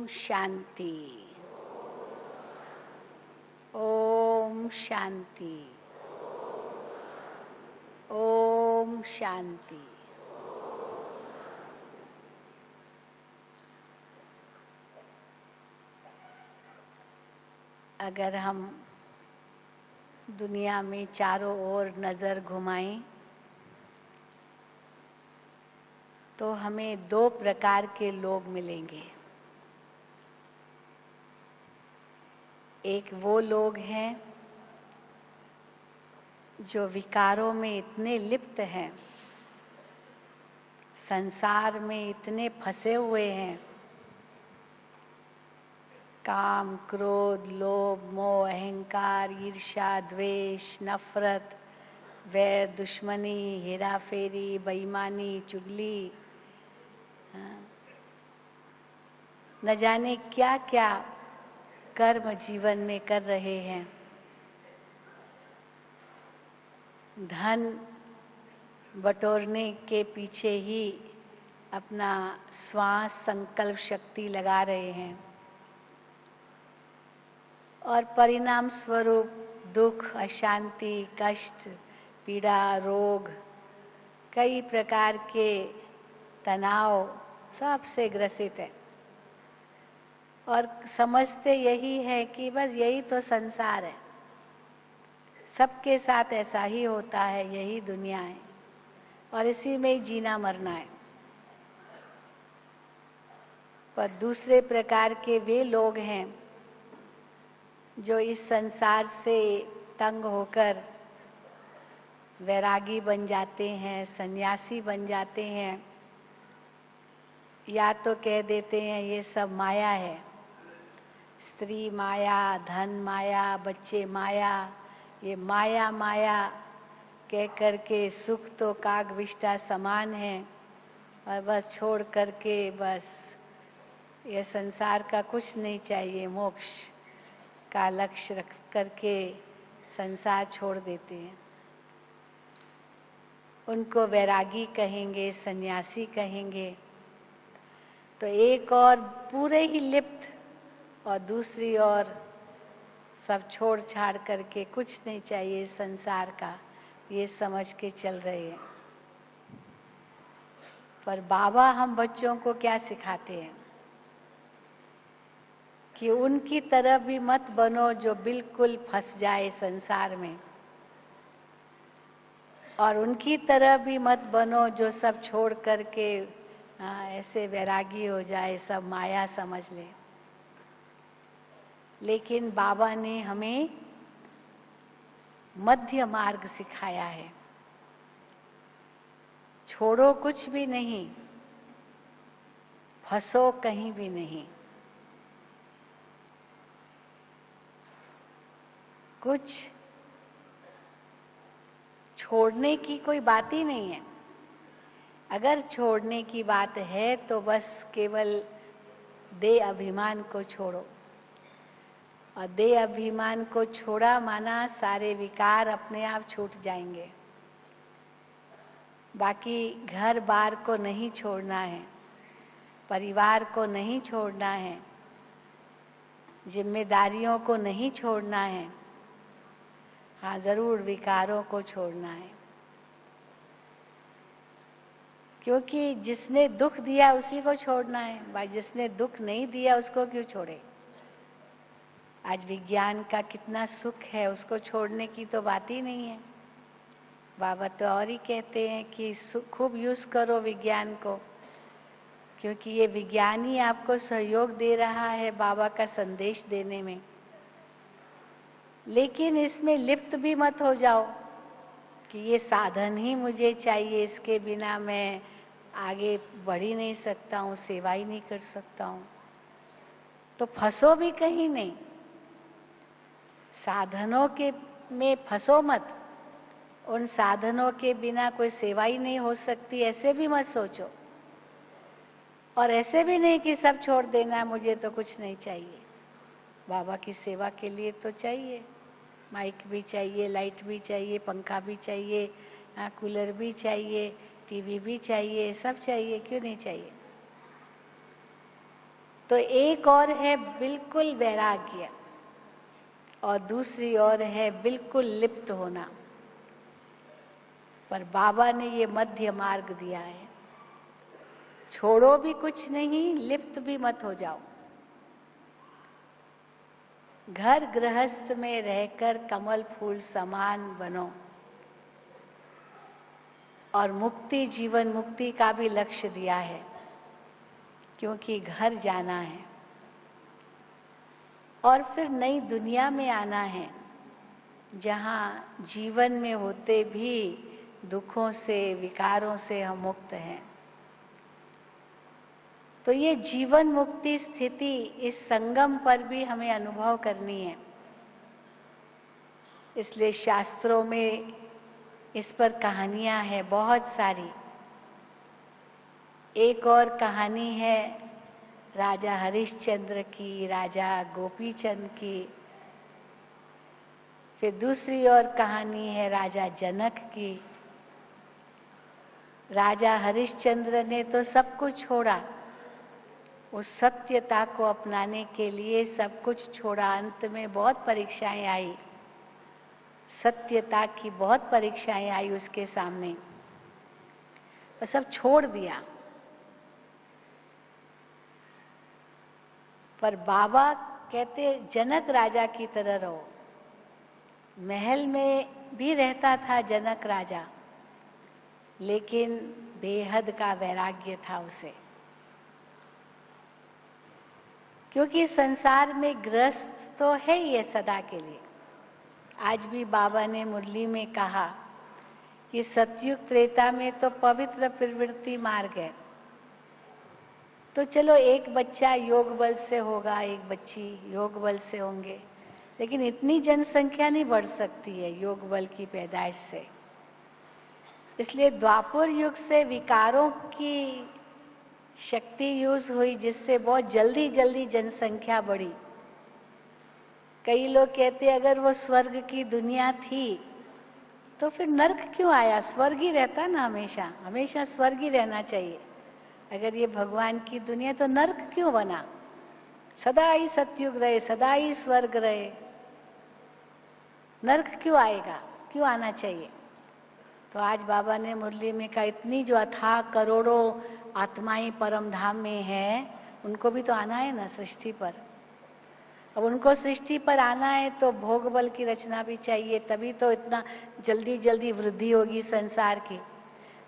शांति। ओम शांति। ओम शांति। अगर हम दुनिया में चारों ओर नजर घुमाएं तो हमें दो प्रकार के लोग मिलेंगे। एक वो लोग हैं जो विकारों में इतने लिप्त हैं, संसार में इतने फंसे हुए हैं, काम, क्रोध, लोभ, मोह, अहंकार, ईर्ष्या, द्वेष, नफरत, वैर, दुश्मनी, हेराफेरी, बेईमानी, चुगली, न जाने क्या क्या कर्म जीवन में कर रहे हैं। धन बटोरने के पीछे ही अपना श्वास संकल्प शक्ति लगा रहे हैं और परिणाम स्वरूप दुख, अशांति, कष्ट, पीड़ा, रोग, कई प्रकार के तनाव सबसे ग्रसित है। और समझते यही है कि बस यही तो संसार है, सबके साथ ऐसा ही होता है, यही दुनिया है और इसी में ही जीना मरना है। पर दूसरे प्रकार के वे लोग हैं जो इस संसार से तंग होकर वैरागी बन जाते हैं, सन्यासी बन जाते हैं, या तो कह देते हैं ये सब माया है, स्त्री माया, धन माया, बच्चे माया, ये माया माया कह करके सुख तो काग विष्ठा समान है और बस छोड़ करके बस ये संसार का कुछ नहीं चाहिए, मोक्ष का लक्ष्य रख करके संसार छोड़ देते हैं। उनको वैरागी कहेंगे, सन्यासी कहेंगे। तो एक और पूरे ही लिप्त और दूसरी ओर सब छोड़ छाड़ करके कुछ नहीं चाहिए संसार का, ये समझ के चल रहे हैं। पर बाबा हम बच्चों को क्या सिखाते हैं कि उनकी तरह भी मत बनो जो बिल्कुल फंस जाए संसार में, और उनकी तरह भी मत बनो जो सब छोड़ करके ऐसे वैरागी हो जाए, सब माया समझ ले। लेकिन बाबा ने हमें मध्य मार्ग सिखाया है। छोड़ो कुछ भी नहीं, फंसो कहीं भी नहीं। कुछ छोड़ने की कोई बात ही नहीं है। अगर छोड़ने की बात है तो बस केवल देह अभिमान को छोड़ो, और देह अभिमान को छोड़ा माना सारे विकार अपने आप छूट जाएंगे। बाकी घर बार को नहीं छोड़ना है, परिवार को नहीं छोड़ना है, जिम्मेदारियों को नहीं छोड़ना है, हाँ जरूर विकारों को छोड़ना है। क्योंकि जिसने दुख दिया उसी को छोड़ना है भाई, जिसने दुख नहीं दिया उसको क्यों छोड़े। आज विज्ञान का कितना सुख है, उसको छोड़ने की तो बात ही नहीं है। बाबा तो और ही कहते हैं कि खूब यूज करो विज्ञान को, क्योंकि ये विज्ञान ही आपको सहयोग दे रहा है बाबा का संदेश देने में। लेकिन इसमें लिप्त भी मत हो जाओ कि ये साधन ही मुझे चाहिए, इसके बिना मैं आगे बढ़ ही नहीं सकता हूँ, सेवा ही नहीं कर सकता हूँ। तो फंसो भी कहीं नहीं, साधनों के में फंसो मत। उन साधनों के बिना कोई सेवा ही नहीं हो सकती, ऐसे भी मत सोचो। और ऐसे भी नहीं कि सब छोड़ देना, मुझे तो कुछ नहीं चाहिए। बाबा की सेवा के लिए तो चाहिए, माइक भी चाहिए, लाइट भी चाहिए, पंखा भी चाहिए, कूलर भी चाहिए, टीवी भी चाहिए, सब चाहिए, क्यों नहीं चाहिए। तो एक और है बिल्कुल वैराग्य और दूसरी ओर है बिल्कुल लिप्त होना। पर बाबा ने ये मध्य मार्ग दिया है, छोड़ो भी कुछ नहीं, लिप्त भी मत हो जाओ। घर गृहस्थ में रहकर कमल फूल समान बनो और मुक्ति, जीवन मुक्ति का भी लक्ष्य दिया है, क्योंकि घर जाना है और फिर नई दुनिया में आना है, जहां जीवन में होते भी दुखों से, विकारों से हम मुक्त हैं। तो ये जीवन मुक्ति स्थिति इस संगम पर भी हमें अनुभव करनी है। इसलिए शास्त्रों में इस पर कहानियां हैं बहुत सारी। एक और कहानी है राजा हरिश्चंद्र की, राजा गोपीचंद की। फिर दूसरी और कहानी है राजा जनक की। राजा हरिश्चंद्र ने तो सब कुछ छोड़ा, उस सत्यता को अपनाने के लिए सब कुछ छोड़ा। अंत में बहुत परीक्षाएं आई, सत्यता की बहुत परीक्षाएं आई उसके सामने, वो सब छोड़ दिया। पर बाबा कहते जनक राजा की तरह रहो। महल में भी रहता था जनक राजा, लेकिन बेहद का वैराग्य था उसे, क्योंकि संसार में ग्रस्त तो है ही है सदा के लिए। आज भी बाबा ने मुरली में कहा कि सतयुग त्रेता में तो पवित्र प्रवृत्ति मार्ग है। तो चलो एक बच्चा योग बल से होगा, एक बच्ची योग बल से होंगे, लेकिन इतनी जनसंख्या नहीं बढ़ सकती है योग बल की पैदाइश से। इसलिए द्वापर युग से विकारों की शक्ति यूज हुई, जिससे बहुत जल्दी जल्दी जनसंख्या बढ़ी। कई लोग कहते अगर वो स्वर्ग की दुनिया थी तो फिर नर्क क्यों आया? स्वर्ग ही रहता ना, हमेशा हमेशा स्वर्ग ही रहना चाहिए। अगर ये भगवान की दुनिया तो नर्क क्यों बना? सदा ही सतयुग रहे, सदा ही स्वर्ग रहे, नर्क क्यों आएगा? क्यों आना चाहिए? तो आज बाबा ने मुरली में कहा इतनी जो अथाह करोड़ों आत्माएं परम धाम में हैं, उनको भी तो आना है ना सृष्टि पर। अब उनको सृष्टि पर आना है तो भोग बल की रचना भी चाहिए, तभी तो इतना जल्दी जल्दी वृद्धि होगी संसार की।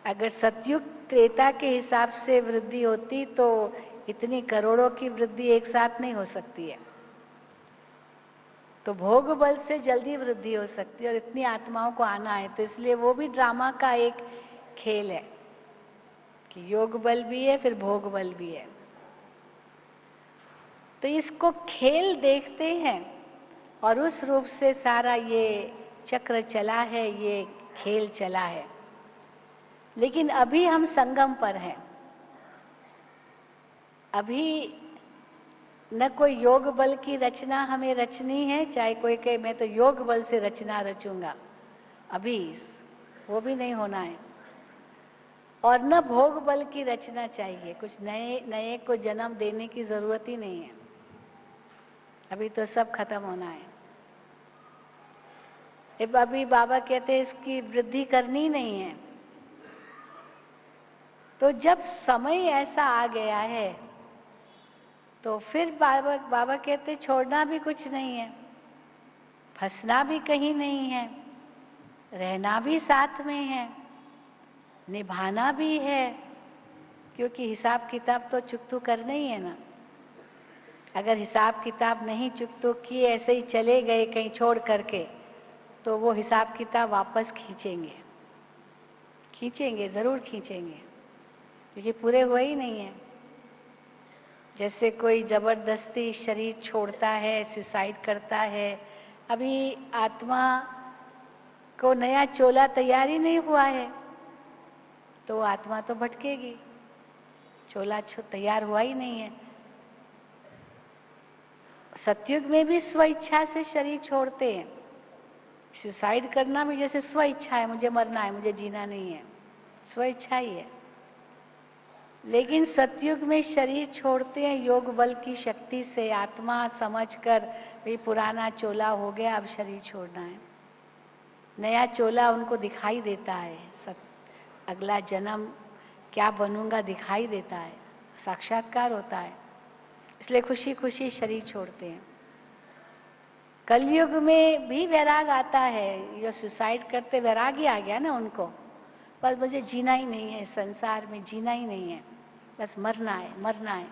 अगर सतयुग त्रेता के हिसाब से वृद्धि होती तो इतनी करोड़ों की वृद्धि एक साथ नहीं हो सकती है। तो भोग बल से जल्दी वृद्धि हो सकती है और इतनी आत्माओं को आना है। तो इसलिए वो भी ड्रामा का एक खेल है कि योग बल भी है, फिर भोग बल भी है। तो इसको खेल देखते हैं और उस रूप से सारा ये चक्र चला है, ये खेल चला है। लेकिन अभी हम संगम पर हैं। अभी न कोई योग बल की रचना हमें रचनी है, चाहे कोई कहे मैं तो योग बल से रचना रचूंगा, अभी वो भी नहीं होना है। और न भोग बल की रचना चाहिए, कुछ नए नए को जन्म देने की जरूरत ही नहीं है। अभी तो सब खत्म होना है। अभी बाबा कहते हैं इसकी वृद्धि करनी नहीं है। तो जब समय ऐसा आ गया है तो फिर बाबा कहते छोड़ना भी कुछ नहीं है, फंसना भी कहीं नहीं है, रहना भी साथ में है, निभाना भी है, क्योंकि हिसाब किताब तो चुकतू करना ही है ना। अगर हिसाब किताब नहीं चुकतू किए, ऐसे ही चले गए कहीं छोड़ करके, तो वो हिसाब किताब वापस खींचेंगे, खींचेंगे, जरूर खींचेंगे, क्योंकि पूरे हुए ही नहीं है। जैसे कोई जबरदस्ती शरीर छोड़ता है, सुसाइड करता है, अभी आत्मा को नया चोला तैयार ही नहीं हुआ है, तो आत्मा तो भटकेगी, चोला तैयार हुआ ही नहीं है। सतयुग में भी स्व इच्छा से शरीर छोड़ते हैं। सुसाइड करना भी जैसे स्व इच्छा है, मुझे मरना है, मुझे जीना नहीं है, स्व इच्छा ही है। लेकिन सतयुग में शरीर छोड़ते हैं योग बल की शक्ति से, आत्मा समझकर भाई पुराना चोला हो गया, अब शरीर छोड़ना है। नया चोला उनको दिखाई देता है, अगला जन्म क्या बनूंगा दिखाई देता है, साक्षात्कार होता है, इसलिए खुशी खुशी शरीर छोड़ते हैं। कलयुग में भी वैराग आता है, जो सुसाइड करते वैराग ही आ गया ना उनको, बस मुझे जीना ही नहीं है, संसार में जीना ही नहीं है, बस मरना है मरना है।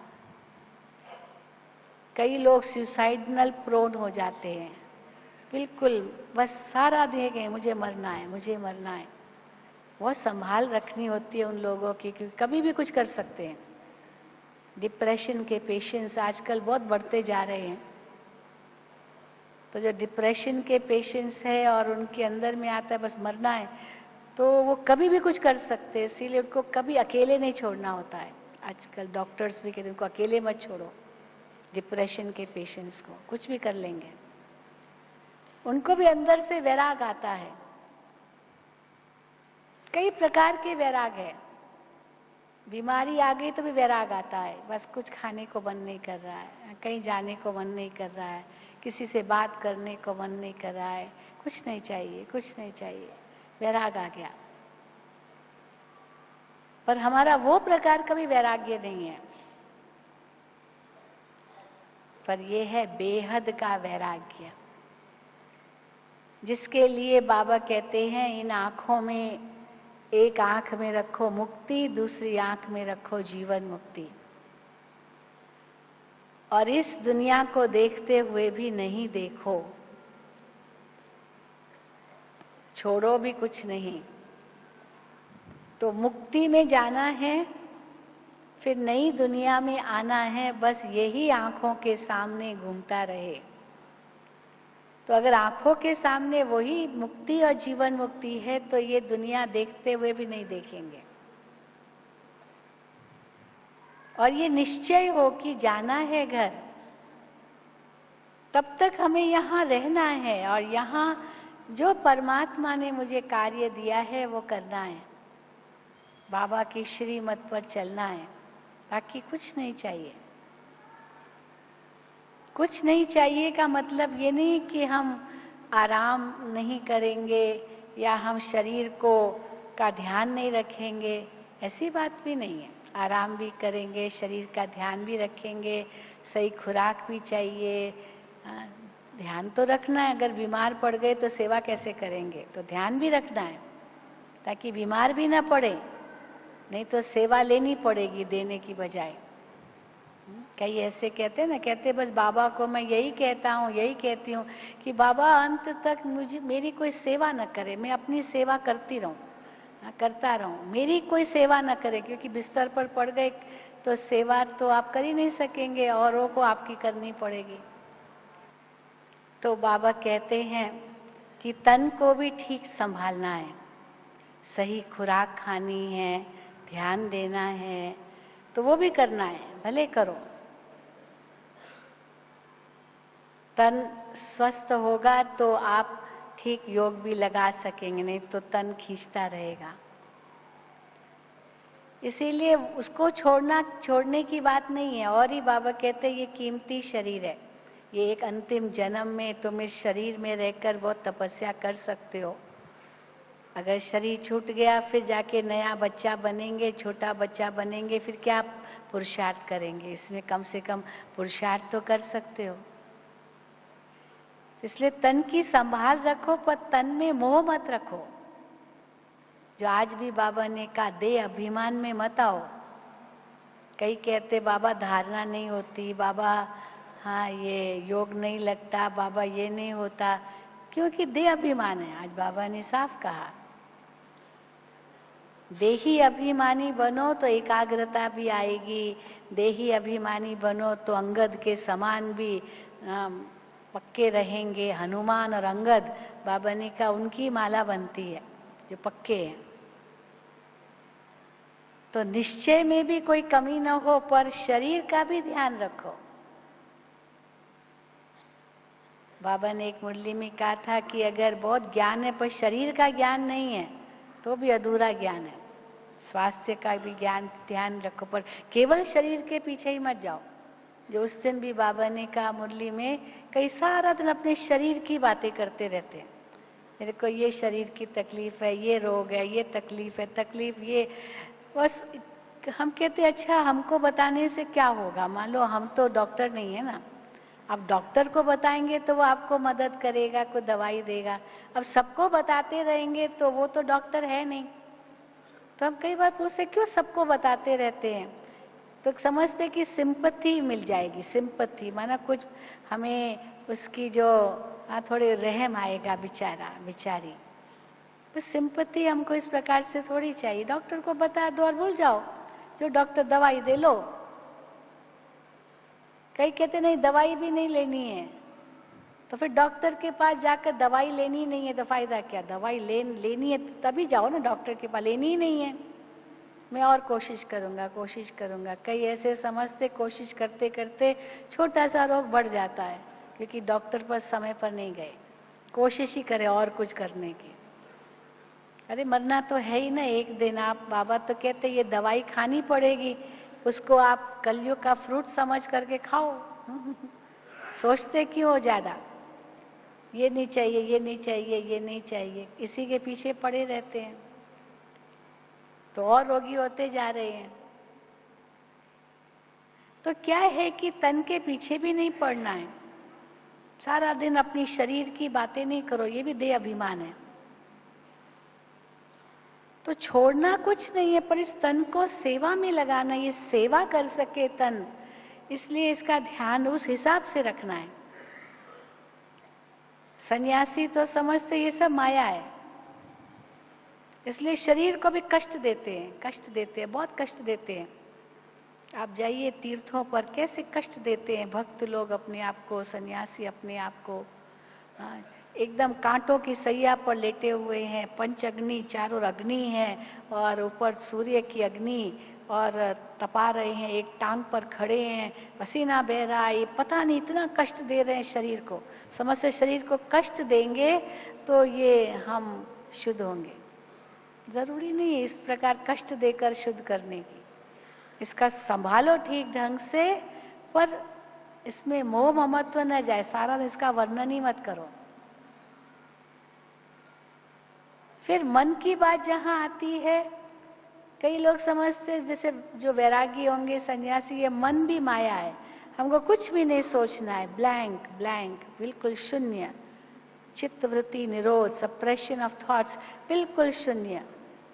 कई लोग सुसाइडल प्रोन हो जाते हैं, बिल्कुल बस सारा दे गए मुझे मरना है मुझे मरना है। वो संभाल रखनी होती है उन लोगों की, क्योंकि कभी भी कुछ कर सकते हैं। डिप्रेशन के पेशेंट्स आजकल बहुत बढ़ते जा रहे हैं, तो जो डिप्रेशन के पेशेंट्स है और उनके अंदर में आता है बस मरना है, तो वो कभी भी कुछ कर सकते हैं, इसीलिए उनको कभी अकेले नहीं छोड़ना होता है। आजकल डॉक्टर्स भी कहते हैं उनको अकेले मत छोड़ो, डिप्रेशन के पेशेंट्स को, कुछ भी कर लेंगे। उनको भी अंदर से वैराग आता है, कई प्रकार के वैराग है। बीमारी आ गई तो भी वैराग आता है, बस कुछ खाने को मन नहीं कर रहा है, कहीं जाने को मन नहीं कर रहा है, किसी से बात करने को मन नहीं कर रहा है, कुछ नहीं चाहिए कुछ नहीं चाहिए, वैराग आ गया। पर हमारा वो प्रकार का भी वैराग्य नहीं है, पर यह है बेहद का वैराग्य, जिसके लिए बाबा कहते हैं इन आंखों में, एक आंख में रखो मुक्ति, दूसरी आंख में रखो जीवन मुक्ति, और इस दुनिया को देखते हुए भी नहीं देखो, छोड़ो भी कुछ नहीं। तो मुक्ति में जाना है, फिर नई दुनिया में आना है, बस यही आंखों के सामने घूमता रहे। तो अगर आंखों के सामने वही मुक्ति और जीवन मुक्ति है, तो ये दुनिया देखते हुए भी नहीं देखेंगे। और ये निश्चय हो कि जाना है घर, तब तक हमें यहां रहना है, और यहां जो परमात्मा ने मुझे कार्य दिया है वो करना है, बाबा की श्रीमत पर चलना है, बाकी कुछ नहीं चाहिए। कुछ नहीं चाहिए का मतलब ये नहीं कि हम आराम नहीं करेंगे या हम शरीर को का ध्यान नहीं रखेंगे, ऐसी बात भी नहीं है। आराम भी करेंगे, शरीर का ध्यान भी रखेंगे, सही खुराक भी चाहिए, ध्यान तो रखना है। अगर बीमार पड़ गए तो सेवा कैसे करेंगे, तो ध्यान भी रखना है ताकि बीमार भी ना पड़े, नहीं तो सेवा लेनी पड़ेगी देने की बजाय। कई ऐसे कहते हैं ना, कहते बस बाबा को मैं यही कहता हूँ यही कहती हूँ कि बाबा अंत तक मुझे मेरी कोई सेवा न करे, मैं अपनी सेवा करती रहूं, करता रहूं, मेरी कोई सेवा न करे, क्योंकि बिस्तर पर पड़ गए तो सेवा तो आप कर ही नहीं सकेंगे, औरों को आपकी करनी पड़ेगी। तो बाबा कहते हैं कि तन को भी ठीक संभालना है, सही खुराक खानी है, ध्यान देना है, तो वो भी करना है, भले करो। तन स्वस्थ होगा तो आप ठीक योग भी लगा सकेंगे, नहीं तो तन खींचता रहेगा। इसीलिए उसको छोड़ने की बात नहीं है। और ही बाबा कहते हैं ये कीमती शरीर है, ये एक अंतिम जन्म में तुम इस शरीर में रहकर बहुत तपस्या कर सकते हो। अगर शरीर छूट गया फिर जाके नया बच्चा बनेंगे, छोटा बच्चा बनेंगे, फिर क्या पुरुषार्थ करेंगे, इसमें कम से कम पुरुषार्थ तो कर सकते हो। इसलिए तन की संभाल रखो, पर तन में मोह मत रखो। जो आज भी बाबा ने कहा, देह अभिमान में मत आओ। कई कहते बाबा धारणा नहीं होती, बाबा हाँ ये योग नहीं लगता, बाबा ये नहीं होता, क्योंकि देह अभिमान है। आज बाबा ने साफ कहा, देही अभिमानी बनो तो एकाग्रता भी आएगी, देही अभिमानी बनो तो अंगद के समान भी पक्के रहेंगे। हनुमान और अंगद, बाबा ने कहा उनकी माला बनती है जो पक्के हैं। तो निश्चय में भी कोई कमी न हो, पर शरीर का भी ध्यान रखो। बाबा ने एक मुरली में कहा था कि अगर बहुत ज्ञान है पर शरीर का ज्ञान नहीं है तो भी अधूरा ज्ञान है। स्वास्थ्य का भी ज्ञान ध्यान रखो, पर केवल शरीर के पीछे ही मत जाओ। जो उस दिन भी बाबा ने कहा मुरली में, कई सारा दिन अपने शरीर की बातें करते रहते हैं। मेरे को ये शरीर की तकलीफ है, ये रोग है, ये तकलीफ है, तकलीफ ये, बस हम कहते हैं अच्छा हमको बताने से क्या होगा, मान लो हम तो डॉक्टर नहीं है ना, अब डॉक्टर को बताएंगे तो वो आपको मदद करेगा, कोई दवाई देगा। अब सबको बताते रहेंगे तो वो तो डॉक्टर है नहीं। तो हम कई बार पूछते क्यों सबको बताते रहते हैं, तो समझते कि सिंपैथी मिल जाएगी। सिंपैथी माना कुछ हमें उसकी जो थोड़े रहम आएगा बेचारा बेचारी, तो सिंपैथी हमको इस प्रकार से थोड़ी चाहिए। डॉक्टर को बता दो और भूल जाओ, जो डॉक्टर दवाई दे लो। कई कहते नहीं दवाई भी नहीं लेनी है, तो फिर डॉक्टर के पास जाकर दवाई लेनी नहीं है तो फायदा क्या? दवाई लेनी है तभी जाओ ना डॉक्टर के पास, लेनी ही नहीं है मैं और कोशिश करूंगा कोशिश करूंगा। कई ऐसे समझते कोशिश करते करते छोटा सा रोग बढ़ जाता है, क्योंकि डॉक्टर पर समय पर नहीं गए, कोशिश ही करे और कुछ करने की। अरे मरना तो है ही ना एक दिन। आप बाबा तो कहते ये दवाई खानी पड़ेगी, उसको आप कलयुग का फ्रूट समझ करके खाओ। सोचते क्यों हो ज्यादा, ये नहीं चाहिए ये नहीं चाहिए ये नहीं चाहिए, इसी के पीछे पड़े रहते हैं तो और रोगी होते जा रहे हैं। तो क्या है कि तन के पीछे भी नहीं पड़ना है, सारा दिन अपनी शरीर की बातें नहीं करो, ये भी देह अभिमान है। तो छोड़ना कुछ नहीं है, पर इस तन को सेवा में लगाना, ये सेवा कर सके तन, इसलिए इसका ध्यान उस हिसाब से रखना है। सन्यासी तो समझते ये सब माया है, इसलिए शरीर को भी कष्ट देते हैं, कष्ट देते हैं, बहुत कष्ट देते हैं। आप जाइए तीर्थों पर, कैसे कष्ट देते हैं भक्त लोग अपने आप को, सन्यासी अपने आप को। एकदम कांटों की सैया पर लेटे हुए हैं, पंच अग्नि, चारों अग्नि है और ऊपर सूर्य की अग्नि, और तपा रहे हैं, एक टांग पर खड़े हैं, पसीना बह रहा है, पता नहीं इतना कष्ट दे रहे हैं शरीर को। समझ शरीर को कष्ट देंगे तो ये हम शुद्ध होंगे, जरूरी नहीं है इस प्रकार कष्ट देकर शुद्ध करने की। इसका संभालो ठीक ढंग से, पर इसमें मोह ममत्व न जाए, सारा इसका वर्णन ही मत करो। फिर मन की बात जहां आती है, कई लोग समझते जैसे जो वैरागी होंगे सन्यासी, ये मन भी माया है, हमको कुछ भी नहीं सोचना है, ब्लैंक ब्लैंक, बिल्कुल शून्य, चित्तवृत्ति निरोध, सप्रेशन ऑफ थॉट्स, बिल्कुल शून्य,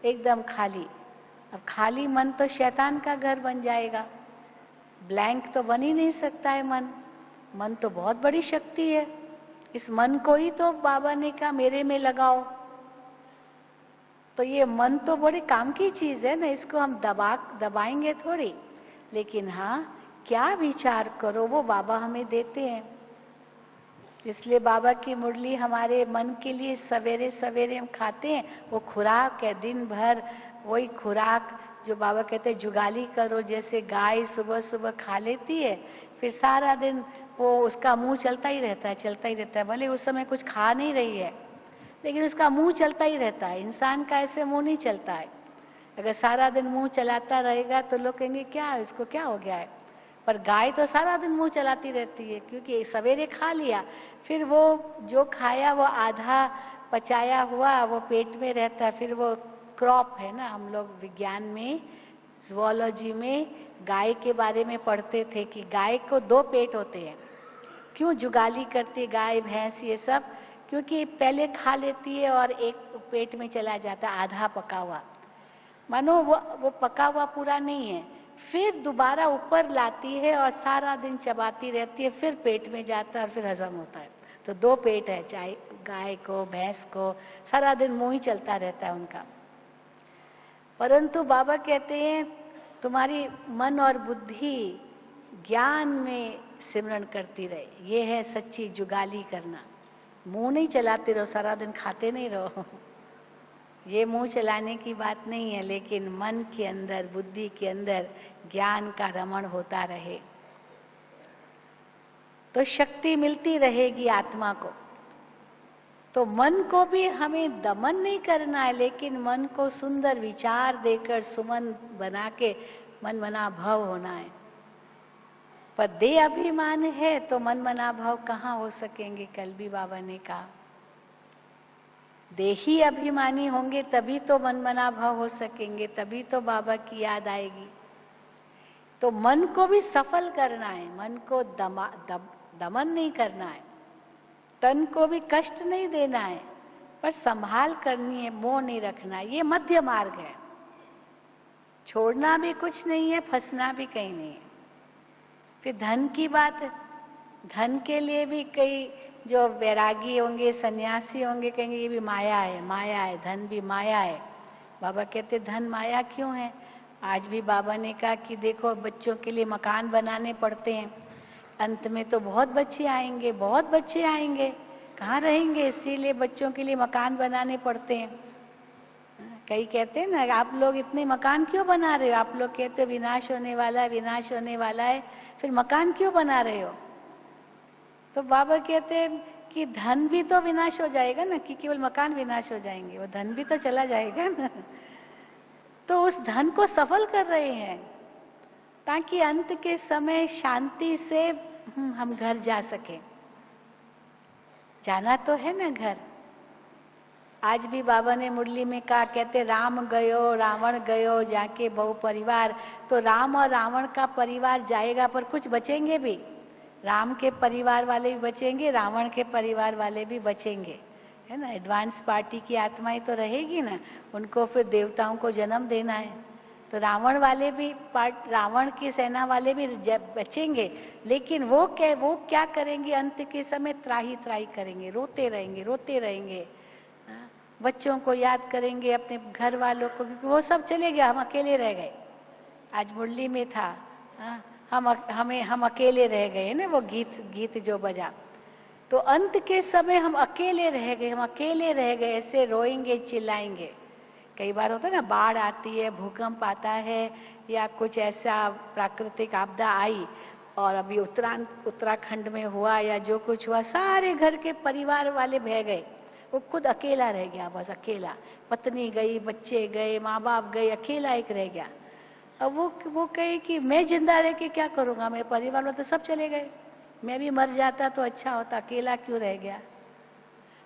एकदम खाली। अब खाली मन तो शैतान का घर बन जाएगा, ब्लैंक तो बन ही नहीं सकता है मन। मन तो बहुत बड़ी शक्ति है, इस मन को ही तो बाबा ने कहा मेरे में लगाओ। तो ये मन तो बड़े काम की चीज है ना, इसको हम दबाएंगे थोड़ी, लेकिन हाँ क्या विचार करो वो बाबा हमें देते हैं। इसलिए बाबा की मुरली हमारे मन के लिए सवेरे सवेरे हम खाते हैं, वो खुराक है दिन भर, वही खुराक जो बाबा कहते हैं जुगाली करो। जैसे गाय सुबह सुबह खा लेती है, फिर सारा दिन वो उसका मुंह चलता ही रहता है, चलता ही रहता है, भले उस समय कुछ खा नहीं रही है लेकिन उसका मुंह चलता ही रहता है। इंसान का ऐसे मुंह नहीं चलता है, अगर सारा दिन मुंह चलाता रहेगा तो लोग कहेंगे क्या इसको क्या हो गया है। पर गाय तो सारा दिन मुंह चलाती रहती है, क्योंकि सवेरे खा लिया, फिर वो जो खाया वो आधा पचाया हुआ वो पेट में रहता है, फिर वो क्रॉप है ना। हम लोग विज्ञान में, ज़ूलॉजी में गाय के बारे में पढ़ते थे कि गाय को 2 पेट होते हैं। क्यों जुगाली करती गाय भैंस ये सब, क्योंकि पहले खा लेती है और एक पेट में चला जाता है आधा पका हुआ, मानो वो पका हुआ पूरा नहीं है, फिर दोबारा ऊपर लाती है और सारा दिन चबाती रहती है, फिर पेट में जाता है और फिर हजम होता है। तो 2 पेट है, चाहे गाय को भैंस को, सारा दिन मुंह ही चलता रहता है उनका। परंतु बाबा कहते हैं तुम्हारी मन और बुद्धि ज्ञान में सिमरण करती रहे, ये है सच्ची जुगाली करना। मुंह नहीं चलाते रहो, सारा दिन खाते नहीं रहो, ये मुंह चलाने की बात नहीं है, लेकिन मन के अंदर, बुद्धि के अंदर ज्ञान का रमण होता रहे तो शक्ति मिलती रहेगी आत्मा को। तो मन को भी हमें दमन नहीं करना है, लेकिन मन को सुंदर विचार देकर सुमन बना के मन मना भाव होना है। पर दे अभिमान है तो मन मना भाव कहाँ हो सकेंगे? कल भी बाबा ने कहा देही अभिमानी होंगे तभी तो मन मना भाव हो सकेंगे, तभी तो बाबा की याद आएगी। तो मन को भी सफल करना है, मन को दमन नहीं करना है, तन को भी कष्ट नहीं देना है, पर संभाल करनी है, मोह नहीं रखना है। ये मध्य मार्ग है। छोड़ना भी कुछ नहीं है, फंसना भी कहीं नहीं है। फिर धन की बात है, धन के लिए भी कई जो वैरागी होंगे, सन्यासी होंगे, कहेंगे ये भी माया है, माया है, धन भी माया है। बाबा कहते धन माया क्यों है? आज भी बाबा ने कहा कि देखो बच्चों के लिए मकान बनाने पड़ते हैं, अंत में तो बहुत बच्चे आएंगे, बहुत बच्चे आएंगे, कहाँ रहेंगे? इसीलिए बच्चों के लिए मकान बनाने पड़ते हैं। कई कहते हैं ना आप लोग इतने मकान क्यों बना रहे हो? आप लोग कहते हो विनाश होने वाला है, विनाश होने वाला है, फिर मकान क्यों बना रहे हो? तो बाबा कहते हैं कि धन भी तो विनाश हो जाएगा ना, कि केवल मकान विनाश हो जाएंगे, वो धन भी तो चला जाएगा ना। तो उस धन को सफल कर रहे हैं ताकि अंत के समय शांति से हम घर जा सके। जाना तो है ना घर। आज भी बाबा ने मुरली में कहा, कहते राम गयो रावण गयो जाके बहु परिवार। तो राम और रावण का परिवार जाएगा, पर कुछ बचेंगे भी। राम के परिवार वाले भी बचेंगे, रावण के परिवार वाले भी बचेंगे, है ना। एडवांस पार्टी की आत्माएं तो रहेगी ना, उनको फिर देवताओं को जन्म देना है। तो रावण वाले भी रावण की सेना वाले भी बचेंगे, लेकिन वो क्या करेंगे? अंत के समय त्राही त्राही करेंगे, रोते रहेंगे, रोते रहेंगे, बच्चों को याद करेंगे, अपने घर वालों को, क्योंकि वो सब चले गए, हम अकेले रह गए। आज मुरली में था, हम अकेले रह गए ना, वो गीत जो बजा। तो अंत के समय हम अकेले रह गए, हम अकेले रह गए, ऐसे रोएंगे, चिल्लाएंगे। कई बार होता है ना, बाढ़ आती है, भूकंप आता है, या कुछ ऐसा प्राकृतिक आपदा आई, और अभी उत्तराखंड में हुआ या जो कुछ हुआ, सारे घर के परिवार वाले बह गए, वो खुद अकेला रह गया, बस अकेला। पत्नी गई, बच्चे गए, माँ बाप गए, अकेला एक रह गया। अब वो कहे कि मैं जिंदा रह के क्या करूंगा, मेरे परिवार वाले तो सब चले गए, मैं भी मर जाता तो अच्छा होता, अकेला क्यों रह गया?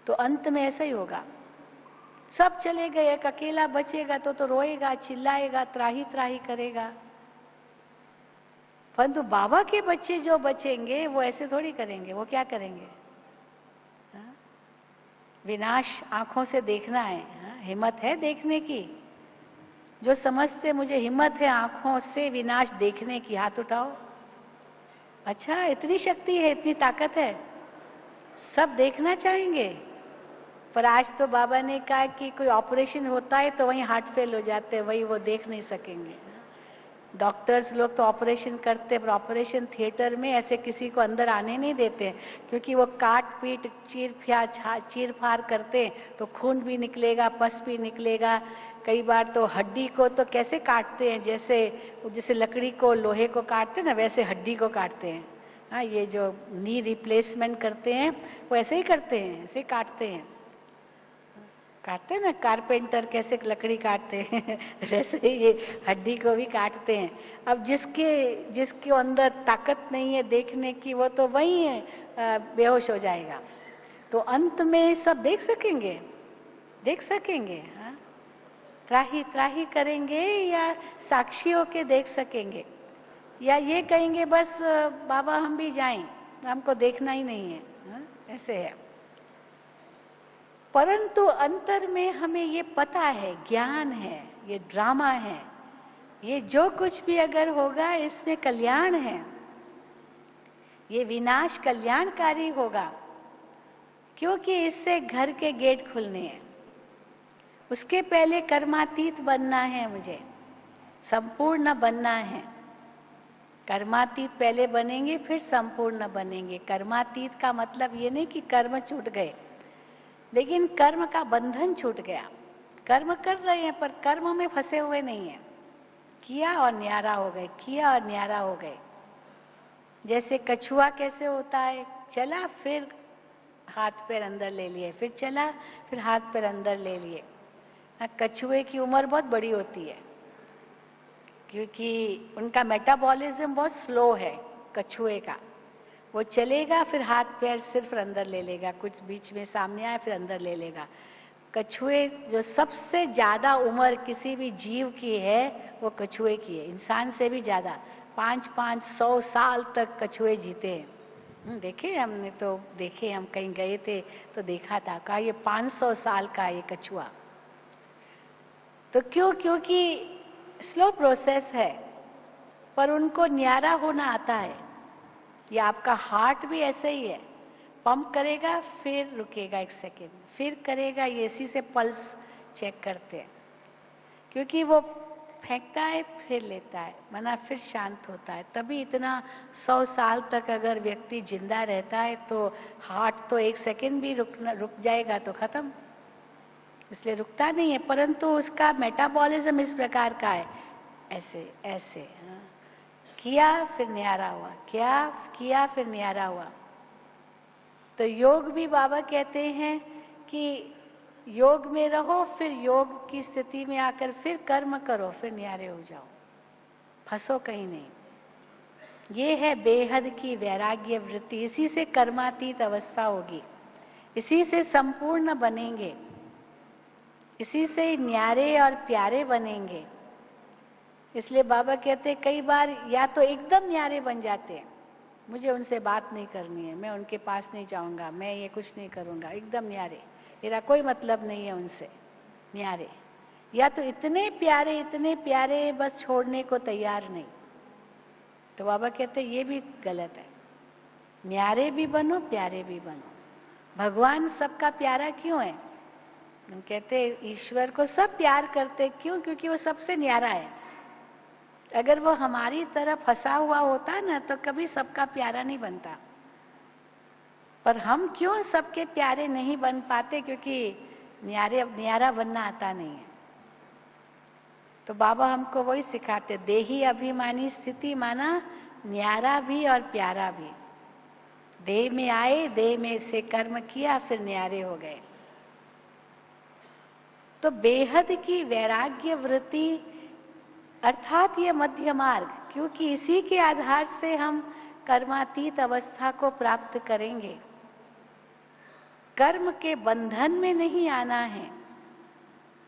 तो अंत में ऐसा ही होगा, सब चले गए, एक अकेला बचेगा तो रोएगा, चिल्लाएगा, त्राही त्राही करेगा। परंतु बाबा के बच्चे जो बचेंगे वो ऐसे थोड़ी करेंगे, वो क्या करेंगे? विनाश आंखों से देखना है, हिम्मत है देखने की? जो समझते मुझे हिम्मत है आंखों से विनाश देखने की, हाथ उठाओ। अच्छा, इतनी शक्ति है, इतनी ताकत है, सब देखना चाहेंगे। पर आज तो बाबा ने कहा कि कोई ऑपरेशन होता है तो वहीं हार्ट फेल हो जाते हैं, वही वो देख नहीं सकेंगे। डॉक्टर्स लोग तो ऑपरेशन करते, पर ऑपरेशन थिएटर में ऐसे किसी को अंदर आने नहीं देते, क्योंकि वो काट पीट चीर फाड़ करते हैं, तो खून भी निकलेगा, पस भी निकलेगा। कई बार तो हड्डी को तो कैसे काटते हैं, जैसे लकड़ी को, लोहे को काटते हैं ना, वैसे हड्डी को काटते हैं। हाँ, ये जो नी रिप्लेसमेंट करते हैं वो ऐसे ही करते हैं, ऐसे काटते हैं ना, कारपेंटर कैसे लकड़ी काटते हैं वैसे ही ये हड्डी को भी काटते हैं। अब जिसके अंदर ताकत नहीं है देखने की, वो तो वही है, बेहोश हो जाएगा। तो अंत में सब देख सकेंगे, हाँ? त्राही त्राही करेंगे या साक्षी होके देख सकेंगे, या ये कहेंगे बस बाबा हम भी जाएं, हमको देखना ही नहीं है, हाँ? ऐसे है। परंतु अंतर में हमें ये पता है, ज्ञान है, ये ड्रामा है, ये जो कुछ भी अगर होगा इसमें कल्याण है, ये विनाश कल्याणकारी होगा, क्योंकि इससे घर के गेट खुलने हैं। उसके पहले कर्मातीत बनना है, मुझे संपूर्ण बनना है। कर्मातीत पहले बनेंगे, फिर संपूर्ण बनेंगे। कर्मातीत का मतलब ये नहीं कि कर्म छूट गए, लेकिन कर्म का बंधन छूट गया। कर्म कर रहे हैं पर कर्म में फंसे हुए नहीं है, किया और न्यारा हो गए, किया और न्यारा हो गए। जैसे कछुआ कैसे होता है, चला फिर हाथ पैर अंदर ले लिए, फिर चला, फिर हाथ पैर अंदर ले लिए। कछुए की उम्र बहुत बड़ी होती है क्योंकि उनका मेटाबॉलिज्म बहुत स्लो है कछुए का। वो चलेगा, फिर हाथ पैर सिर्फ अंदर ले लेगा, कुछ बीच में सामने आए फिर अंदर ले लेगा। कछुए जो सबसे ज्यादा उम्र किसी भी जीव की है वो कछुए की है, इंसान से भी ज्यादा। 500 साल तक कछुए जीते हैं। देखे हमने, तो देखे, हम कहीं गए थे तो देखा था, कहा ये 500 साल का ये कछुआ। तो क्यों? क्योंकि स्लो प्रोसेस है, पर उनको न्यारा होना आता है। ये आपका हार्ट भी ऐसे ही है, पंप करेगा फिर रुकेगा 1 सेकेंड, फिर करेगा, ये इसी से पल्स चेक करते हैं। क्योंकि वो फेंकता है फिर लेता है, मना फिर शांत होता है। तभी इतना 100 साल तक अगर व्यक्ति जिंदा रहता है तो हार्ट तो 1 सेकेंड भी रुक जाएगा तो खत्म, इसलिए रुकता नहीं है। परंतु उसका मेटाबॉलिज्म इस प्रकार का है, ऐसे ऐसे, हाँ। किया फिर न्यारा हुआ, किया फिर न्यारा हुआ। तो योग भी बाबा कहते हैं कि योग में रहो, फिर योग की स्थिति में आकर फिर कर्म करो, फिर न्यारे हो जाओ, फंसो कहीं नहीं। ये है बेहद की वैराग्य वृत्ति। इसी से कर्मातीत अवस्था होगी, इसी से संपूर्ण बनेंगे, इसी से न्यारे और प्यारे बनेंगे। इसलिए बाबा कहते हैं कई बार या तो एकदम न्यारे बन जाते हैं, मुझे उनसे बात नहीं करनी है, मैं उनके पास नहीं जाऊंगा, मैं ये कुछ नहीं करूंगा, एकदम न्यारे, मेरा कोई मतलब नहीं है उनसे, न्यारे। या तो इतने प्यारे बस छोड़ने को तैयार नहीं। तो बाबा कहते हैं ये भी गलत है, न्यारे भी बनो प्यारे भी बनो। भगवान सबका प्यारा क्यों है? हम कहते ईश्वर को सब प्यार करते क्यों? क्योंकि वो सबसे न्यारा है। अगर वो हमारी तरह फंसा हुआ होता ना तो कभी सबका प्यारा नहीं बनता। पर हम क्यों सबके प्यारे नहीं बन पाते? क्योंकि न्यारा बनना आता नहीं है। तो बाबा हमको वही सिखाते, देही अभिमानी स्थिति माना न्यारा भी और प्यारा भी। देह में आए, देह में से कर्म किया, फिर न्यारे हो गए। तो बेहद की वैराग्य वृत्ति अर्थात ये मध्य मार्ग, क्योंकि इसी के आधार से हम कर्मातीत अवस्था को प्राप्त करेंगे। कर्म के बंधन में नहीं आना है।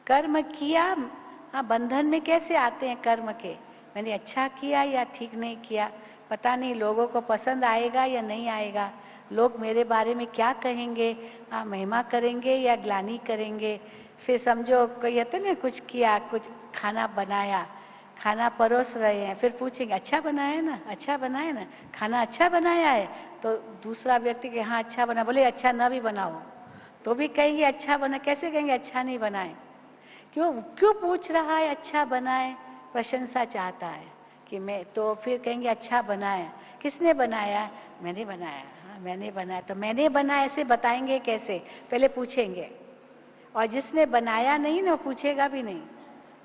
कर्म किया, हाँ, बंधन में कैसे आते हैं कर्म के? मैंने अच्छा किया या ठीक नहीं किया, पता नहीं लोगों को पसंद आएगा या नहीं आएगा, लोग मेरे बारे में क्या कहेंगे, हाँ, महिमा करेंगे या ग्लानि करेंगे। फिर समझो कोई है ना, कुछ किया, कुछ खाना बनाया, खाना परोस रहे हैं, फिर पूछेंगे अच्छा बनाया ना, अच्छा बनाया ना, खाना अच्छा बनाया है? तो दूसरा व्यक्ति के हाँ अच्छा बना, बोले अच्छा ना भी बनाओ तो भी कहेंगे अच्छा बना। कैसे कहेंगे अच्छा नहीं बनाए? क्यों क्यों पूछ रहा है अच्छा बनाए? प्रशंसा चाहता है कि मैं, तो फिर कहेंगे अच्छा बनाया। किसने बनाया? मैंने बनाया। हाँ मैंने बनाया, तो मैंने बनाया ऐसे बताएंगे कैसे? पहले पूछेंगे। और जिसने बनाया नहीं ना, वो पूछेगा भी नहीं।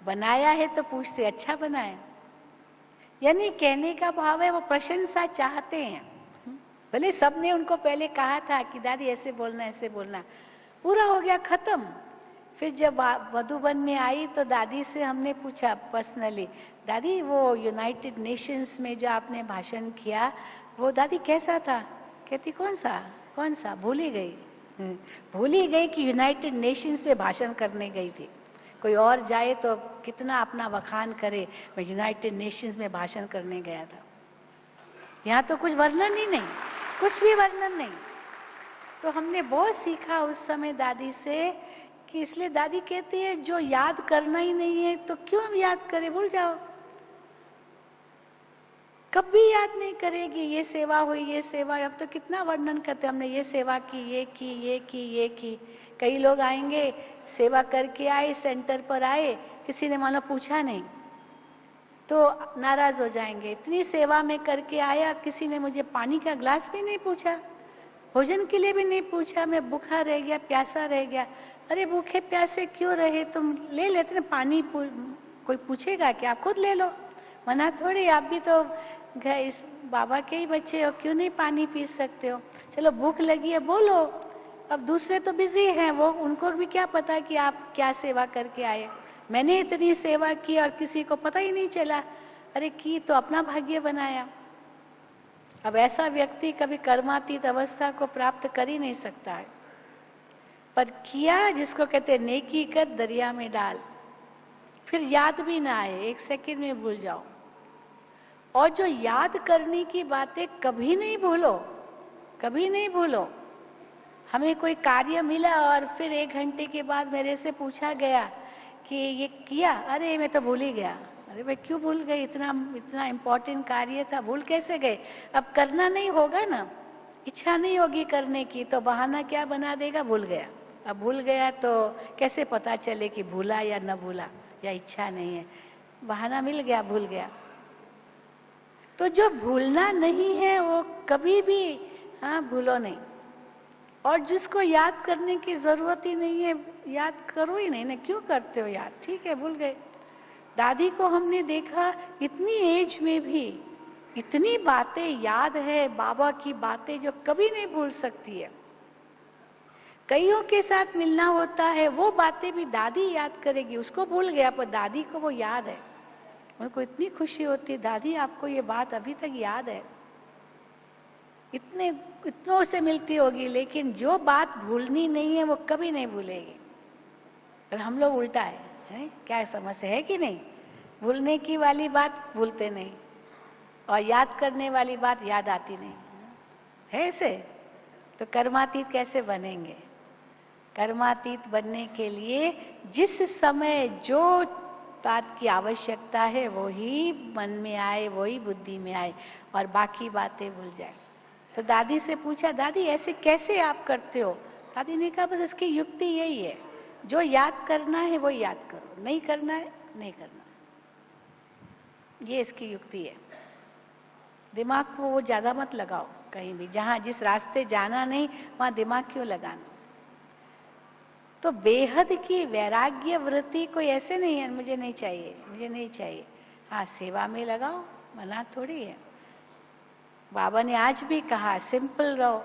बनाया है तो पूछते अच्छा बनाया। यानी कहने का भाव है वो प्रशंसा चाहते हैं। भले सबने उनको पहले कहा था कि दादी ऐसे बोलना ऐसे बोलना, पूरा हो गया, खत्म। फिर जब मधुबन में आई तो दादी से हमने पूछा पर्सनली, दादी वो यूनाइटेड नेशंस में जो आपने भाषण किया वो दादी कैसा था? कहती कौन सा? भूल ही गई कि यूनाइटेड नेशंस में भाषण करने गई थी। कोई और जाए तो कितना अपना वखान करे, मैं यूनाइटेड नेशंस में भाषण करने गया था। यहाँ तो कुछ वर्णन ही नहीं, कुछ भी वर्णन नहीं। तो हमने बहुत सीखा उस समय दादी से कि इसलिए दादी कहती है जो याद करना ही नहीं है तो क्यों हम याद करें, भूल जाओ। कभी याद नहीं करेगी, ये सेवा हुई, ये सेवा। अब तो कितना वर्णन करते, हमने ये सेवा की, ये की, ये की, ये की। कई लोग आएंगे, सेवा करके आए, सेंटर पर आए, किसी ने मानो पूछा नहीं तो नाराज हो जाएंगे। इतनी सेवा में करके आया, किसी ने मुझे पानी का ग्लास भी नहीं पूछा, भोजन के लिए भी नहीं पूछा, मैं भूखा रह गया, प्यासा रह गया। अरे भूखे प्यासे क्यों रहे, तुम ले लेते ना पानी, कोई पूछेगा कि आप खुद ले लो, मना थोड़ी। आप भी तो इस बाबा के ही बच्चे हो, क्यों नहीं पानी पी सकते हो? चलो भूख लगी है बोलो, अब दूसरे तो बिजी हैं, वो उनको भी क्या पता कि आप क्या सेवा करके आए। मैंने इतनी सेवा की और किसी को पता ही नहीं चला। अरे की तो अपना भाग्य बनाया। अब ऐसा व्यक्ति कभी कर्मातीत अवस्था को प्राप्त कर ही नहीं सकता है। पर किया, जिसको कहते हैं नेकी कर दरिया में डाल, फिर याद भी ना आए, 1 सेकंड में भूल जाओ। और जो याद करने की बातें कभी नहीं भूलो, कभी नहीं भूलो। हमें कोई कार्य मिला और फिर 1 घंटे के बाद मेरे से पूछा गया कि ये किया, अरे मैं तो भूल ही गया। अरे भाई क्यों भूल गए? इतना इतना इंपॉर्टेंट कार्य था, भूल कैसे गए? अब करना नहीं होगा ना, इच्छा नहीं होगी करने की, तो बहाना क्या बना देगा? भूल गया। अब भूल गया तो कैसे पता चले कि भूला या न भूला, या इच्छा नहीं है? बहाना मिल गया, भूल गया। तो जो भूलना नहीं है वो कभी भी, हाँ, भूलो नहीं। और जिसको याद करने की जरूरत ही नहीं है, याद करो ही नहीं ना। क्यों करते हो याद? ठीक है, भूल गए। दादी को हमने देखा इतनी एज में भी इतनी बातें याद है, बाबा की बातें जो कभी नहीं भूल सकती है। कईयों के साथ मिलना होता है, वो बातें भी दादी याद करेगी। उसको भूल गया पर दादी को वो याद है। उनको इतनी खुशी होती है, दादी आपको ये बात अभी तक याद है। इतनों से मिलती होगी, लेकिन जो बात भूलनी नहीं है वो कभी नहीं भूलेगी। और हम लोग उल्टा है? क्या समस्या है कि नहीं? भूलने की वाली बात भूलते नहीं, और याद करने वाली बात याद आती नहीं है। ऐसे तो कर्मातीत कैसे बनेंगे? कर्मातीत बनने के लिए जिस समय जो बात की आवश्यकता है वो ही मन में आए, वही बुद्धि में आए, और बाकी बातें भूल जाए। तो दादी से पूछा, दादी ऐसे कैसे आप करते हो? दादी ने कहा, बस इसकी युक्ति यही है, जो याद करना है वो याद करो, नहीं करना है नहीं करना। ये इसकी युक्ति है। दिमाग को वो ज्यादा मत लगाओ कहीं भी, जहां जिस रास्ते जाना नहीं वहां दिमाग क्यों लगाना। तो बेहद की वैराग्य वृत्ति कोई ऐसे नहीं है, मुझे नहीं चाहिए, मुझे नहीं चाहिए। हाँ, सेवा में लगाओ, मना थोड़ी है। बाबा ने आज भी कहा, सिंपल रहो।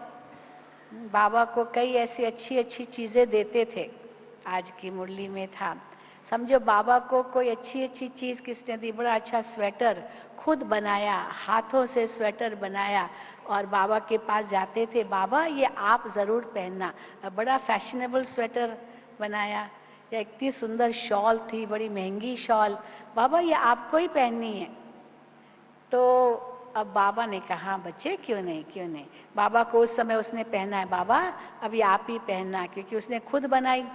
बाबा को कई ऐसी अच्छी अच्छी चीजें देते थे। आज की मुरली में था, समझो बाबा को कोई अच्छी अच्छी चीज किसने दी? बड़ा अच्छा स्वेटर खुद बनाया, हाथों से स्वेटर बनाया, और बाबा के पास जाते थे, बाबा ये आप जरूर पहनना। बड़ा फैशनेबल स्वेटर बनाया, या इतनी सुंदर शॉल थी, बड़ी महंगी शॉल, बाबा ये आपको ही पहननी है। तो अब बाबा ने कहा, बच्चे क्यों नहीं, क्यों नहीं। बाबा को उस समय उसने पहना है, बाबा अभी आप ही पहनना, क्योंकि उसने खुद बनाई।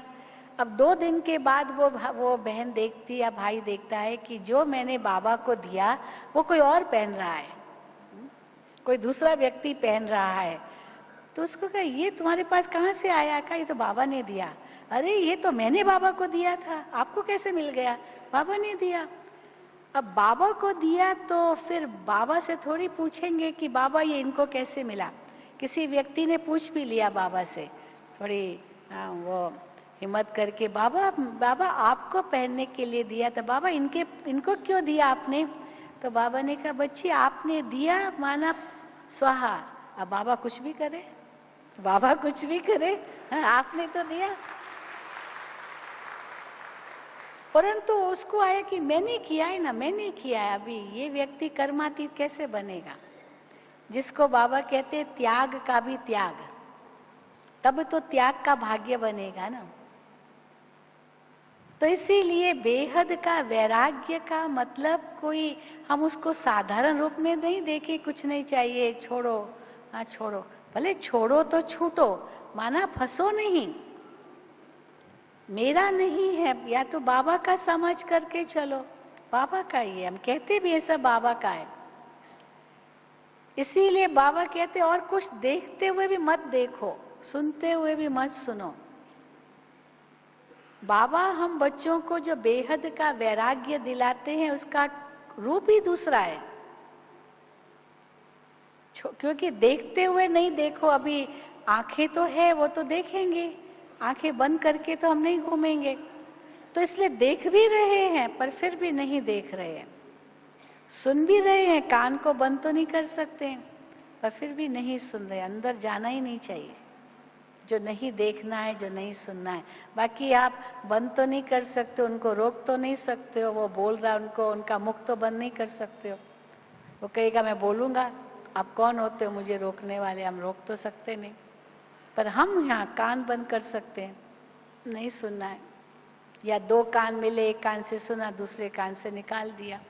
अब 2 दिन के बाद वो बहन देखती या भाई देखता है कि जो मैंने बाबा को दिया वो कोई और पहन रहा है, कोई दूसरा व्यक्ति पहन रहा है। तो उसको कहा, ये तुम्हारे पास कहां से आया? कहा, ये तो बाबा ने दिया। अरे ये तो मैंने बाबा को दिया था, आपको कैसे मिल गया? बाबा ने दिया। अब बाबा को दिया तो फिर बाबा से थोड़ी पूछेंगे कि बाबा ये इनको कैसे मिला। किसी व्यक्ति ने पूछ भी लिया बाबा से, थोड़ी वो हिम्मत करके, बाबा बाबा आपको पहनने के लिए दिया था, बाबा इनको क्यों दिया आपने? तो बाबा ने कहा, बच्ची आपने दिया माना स्वाहा। अब बाबा कुछ भी करे, बाबा कुछ भी करे, आपने तो दिया। परंतु उसको आया कि मैंने किया है ना, मैंने किया है। अभी ये व्यक्ति कर्मातीत कैसे बनेगा? जिसको बाबा कहते त्याग का भी त्याग, तब तो त्याग का भाग्य बनेगा ना। तो इसीलिए बेहद का वैराग्य का मतलब कोई हम उसको साधारण रूप में नहीं देखें, कुछ नहीं चाहिए छोड़ो, हाँ छोड़ो, भले छोड़ो तो छूटो, माना फंसो नहीं। मेरा नहीं है, या तो बाबा का समझ करके चलो, बाबा का ही है, हम कहते भी ऐसा बाबा का है। इसीलिए बाबा कहते और कुछ देखते हुए भी मत देखो, सुनते हुए भी मत सुनो। बाबा हम बच्चों को जो बेहद का वैराग्य दिलाते हैं उसका रूप ही दूसरा है। क्योंकि देखते हुए नहीं देखो, अभी आंखें तो है वो तो देखेंगे, आंखें बंद करके तो हम नहीं घूमेंगे। तो इसलिए देख भी रहे हैं पर फिर भी नहीं देख रहे हैं, सुन भी रहे हैं, कान को बंद तो नहीं कर सकते पर फिर भी नहीं सुन रहे, अंदर जाना ही नहीं चाहिए। जो नहीं देखना है, जो नहीं सुनना है। बाकी आप बंद तो नहीं कर सकते, उनको रोक तो नहीं सकते हो, वो बोल रहा है उनको, उनका मुख तो बंद नहीं कर सकते हो। वो कहेगा मैं बोलूंगा, आप कौन होते हो मुझे रोकने वाले, हम रोक तो सकते नहीं। पर हम यहाँ कान बंद कर सकते हैं, नहीं सुनना है। या दो कान मिले, एक कान से सुना, दूसरे कान से निकाल दिया।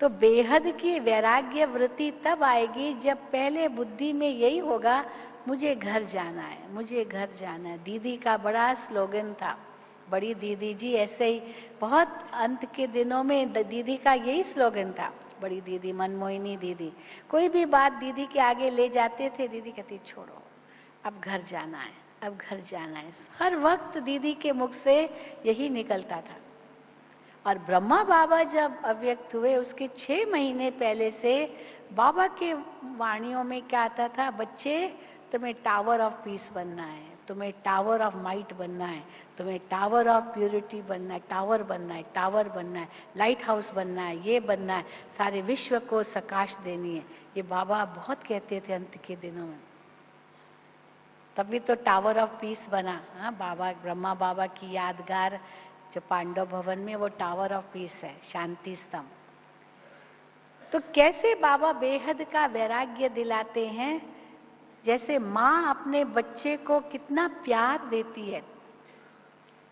तो बेहद की वैराग्य वृत्ति तब आएगी जब पहले बुद्धि में यही होगा, मुझे घर जाना है, मुझे घर जाना है। दीदी का बड़ा स्लोगन था, बड़ी दीदी जी ऐसे ही बहुत अंत के दिनों में दीदी का यही स्लोगन था। बड़ी दीदी, मनमोहिनी दीदी, कोई भी बात दीदी के आगे ले जाते थे, दीदी कहती छोड़ो, अब घर जाना है, अब घर जाना है। हर वक्त दीदी के मुख से यही निकलता था। और ब्रह्मा बाबा जब अव्यक्त हुए उसके 6 महीने पहले से बाबा के वाणियों में क्या आता था, बच्चे तुम्हें टावर ऑफ पीस बनना है, तुम्हें टावर ऑफ माइट बनना है, तुम्हें टावर ऑफ प्यूरिटी बनना है, टावर बनना है, टावर बनना है, लाइट हाउस बनना है, ये बनना है, सारे विश्व को प्रकाश देनी है। ये बाबा बहुत कहते थे अंत के दिनों में। तभी तो टावर ऑफ पीस बना। हाँ, बाबा ब्रह्मा बाबा की यादगार जो पांडव भवन में, वो टावर ऑफ पीस है, शांति स्तंभ। तो कैसे बाबा बेहद का वैराग्य दिलाते हैं, जैसे माँ अपने बच्चे को कितना प्यार देती है।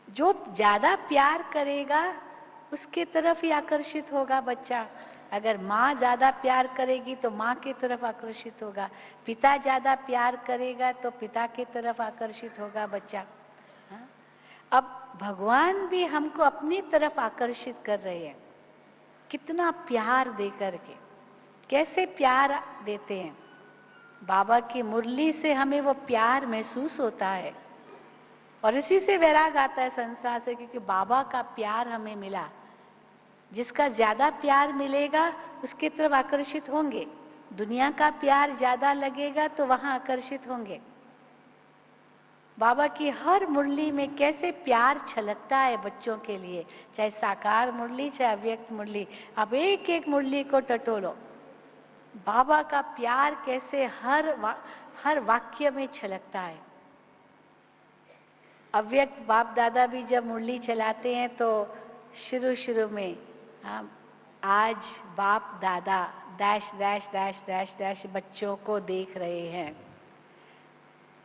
जो ज्यादा प्यार करेगा उसके तरफ ही आकर्षित होगा बच्चा। अगर माँ ज्यादा प्यार करेगी तो माँ की तरफ आकर्षित होगा, पिता ज्यादा प्यार करेगा तो पिता की तरफ आकर्षित होगा बच्चा। हाँ? अब भगवान भी हमको अपनी तरफ आकर्षित कर रहे हैं, कितना प्यार दे करके। कैसे प्यार देते हैं, बाबा की मुरली से हमें वो प्यार महसूस होता है, और इसी से वैराग आता है संसार से, क्योंकि बाबा का प्यार हमें मिला। जिसका ज्यादा प्यार मिलेगा उसकी तरफ आकर्षित होंगे, दुनिया का प्यार ज्यादा लगेगा तो वहां आकर्षित होंगे। बाबा की हर मुरली में कैसे प्यार छलकता है बच्चों के लिए, चाहे साकार मुरली चाहे अव्यक्त मुरली। अब एक एक मुरली को टटोलो, बाबा का प्यार कैसे हर वाक्य में छलकता है। अव्यक्त बाप दादा भी जब मुरली चलाते हैं तो शुरू शुरू में आज बाप दादा dash dash dash dash dash बच्चों को देख रहे हैं।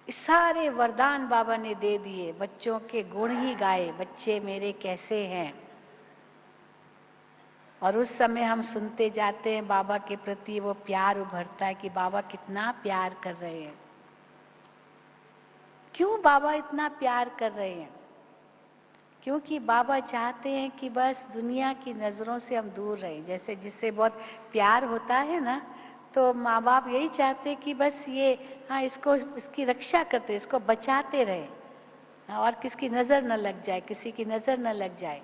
सारे वरदान बाबा ने दे दिए, बच्चों के गुण ही गाए, बच्चे मेरे कैसे हैं। और उस समय हम सुनते जाते हैं, बाबा के प्रति वो प्यार उभरता है कि बाबा कितना प्यार कर रहे हैं। क्यों बाबा इतना प्यार कर रहे हैं? क्योंकि बाबा चाहते हैं कि बस दुनिया की नजरों से हम दूर रहें। जैसे जिससे बहुत प्यार होता है ना, तो माँ बाप यही चाहते कि बस ये इसको इसकी रक्षा करते, इसको बचाते रहे, और किसकी नजर न लग जाए, किसी की नजर न लग जाए।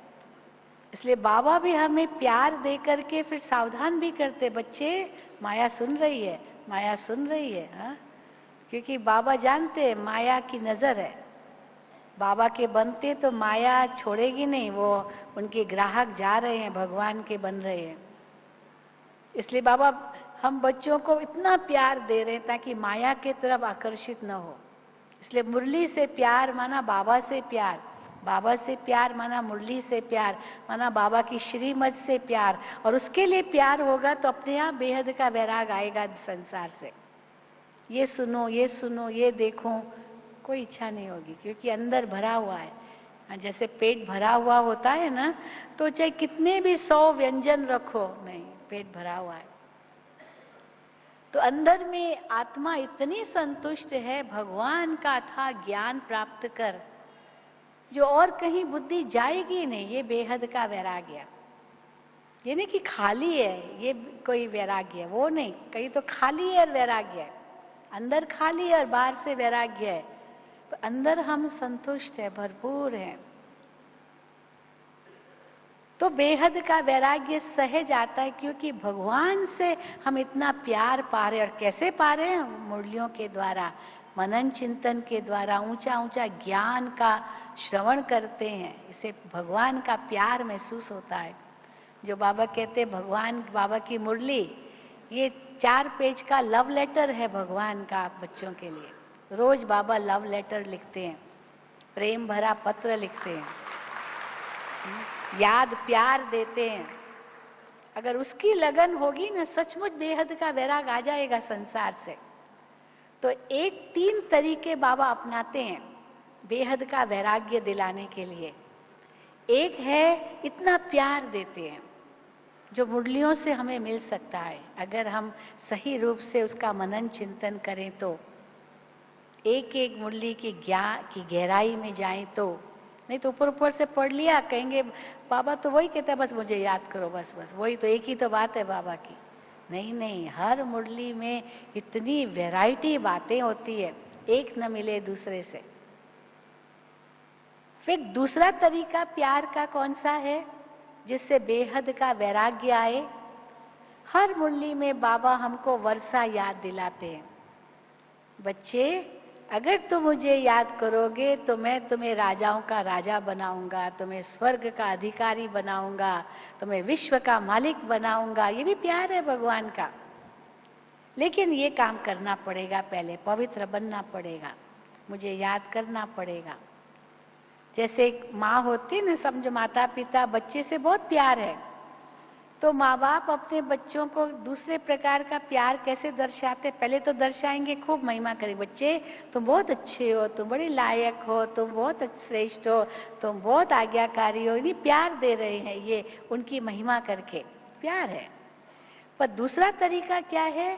इसलिए बाबा भी हमें प्यार दे करके फिर सावधान भी करते, बच्चे माया सुन रही है, माया सुन रही है। हाँ, क्योंकि बाबा जानते हैं माया की नजर है। बाबा के बनते तो माया छोड़ेगी नहीं, वो उनके ग्राहक जा रहे हैं, भगवान के बन रहे हैं। इसलिए बाबा हम बच्चों को इतना प्यार दे रहे हैं ताकि माया के तरफ आकर्षित न हो। इसलिए मुरली से प्यार माना बाबा से प्यार, बाबा से प्यार माना मुरली से प्यार, माना बाबा की श्रीमत से प्यार। और उसके लिए प्यार होगा तो अपने आप बेहद का वैराग आएगा संसार से। ये सुनो, ये सुनो, ये देखो, कोई इच्छा नहीं होगी, क्योंकि अंदर भरा हुआ है। जैसे पेट भरा हुआ होता है ना, तो चाहे कितने भी 100 व्यंजन रखो, नहीं, पेट भरा हुआ है। तो अंदर में आत्मा इतनी संतुष्ट है भगवान का था ज्ञान प्राप्त कर, जो और कहीं बुद्धि जाएगी नहीं। ये बेहद का वैराग्य, ये नहीं कि खाली है ये कोई वैराग्य है, वो नहीं, कहीं तो खाली है और वैराग्य है। अंदर खाली है और बाहर से वैराग्य है, तो अंदर हम संतुष्ट है, भरपूर है। तो बेहद का वैराग्य सहज आता है, क्योंकि भगवान से हम इतना प्यार पा रहे। और कैसे पा रहे हैं? मुरलियों के द्वारा, मनन चिंतन के द्वारा, ऊंचा ऊंचा ज्ञान का श्रवण करते हैं, इसे भगवान का प्यार महसूस होता है। जो बाबा कहते हैं भगवान, बाबा की मुरली ये 4 पेज का लव लेटर है भगवान का बच्चों के लिए। रोज बाबा लव लेटर लिखते हैं, प्रेम भरा पत्र लिखते हैं, याद प्यार देते हैं। अगर उसकी लगन होगी ना, सचमुच बेहद का वैराग आ जाएगा संसार से। तो एक 3 तरीके बाबा अपनाते हैं बेहद का वैराग्य दिलाने के लिए। एक है इतना प्यार देते हैं जो मुरलियों से हमें मिल सकता है, अगर हम सही रूप से उसका मनन चिंतन करें तो। एक एक मुरली की गहराई में जाएं तो। नहीं तो ऊपर ऊपर से पढ़ लिया, कहेंगे बाबा तो वही कहता है, बस मुझे याद करो, बस बस वही तो, एक ही तो बात है बाबा की। नहीं नहीं, हर मुरली में इतनी वैरायटी बातें होती है, एक न मिले दूसरे से। फिर दूसरा तरीका प्यार का कौन सा है, जिससे बेहद का वैराग्य आए? हर मुरली में बाबा हमको वर्षा याद दिलाते हैं। बच्चे, अगर तुम मुझे याद करोगे तो मैं तुम्हें राजाओं का राजा बनाऊंगा, तुम्हें स्वर्ग का अधिकारी बनाऊंगा, तुम्हें विश्व का मालिक बनाऊंगा। ये भी प्यार है भगवान का। लेकिन ये काम करना पड़ेगा, पहले पवित्र बनना पड़ेगा, मुझे याद करना पड़ेगा। जैसे एक माँ होती है ना, समझो माता पिता बच्चे से बहुत प्यार है, तो माँ बाप अपने बच्चों को दूसरे प्रकार का प्यार कैसे दर्शाते? पहले तो दर्शाएंगे, खूब महिमा करें, बच्चे तुम बहुत अच्छे हो, तुम बड़ी लायक हो, तुम बहुत श्रेष्ठ हो, तुम बहुत आज्ञाकारी हो। इन्हीं प्यार दे रहे हैं, ये उनकी महिमा करके प्यार है। पर दूसरा तरीका क्या है?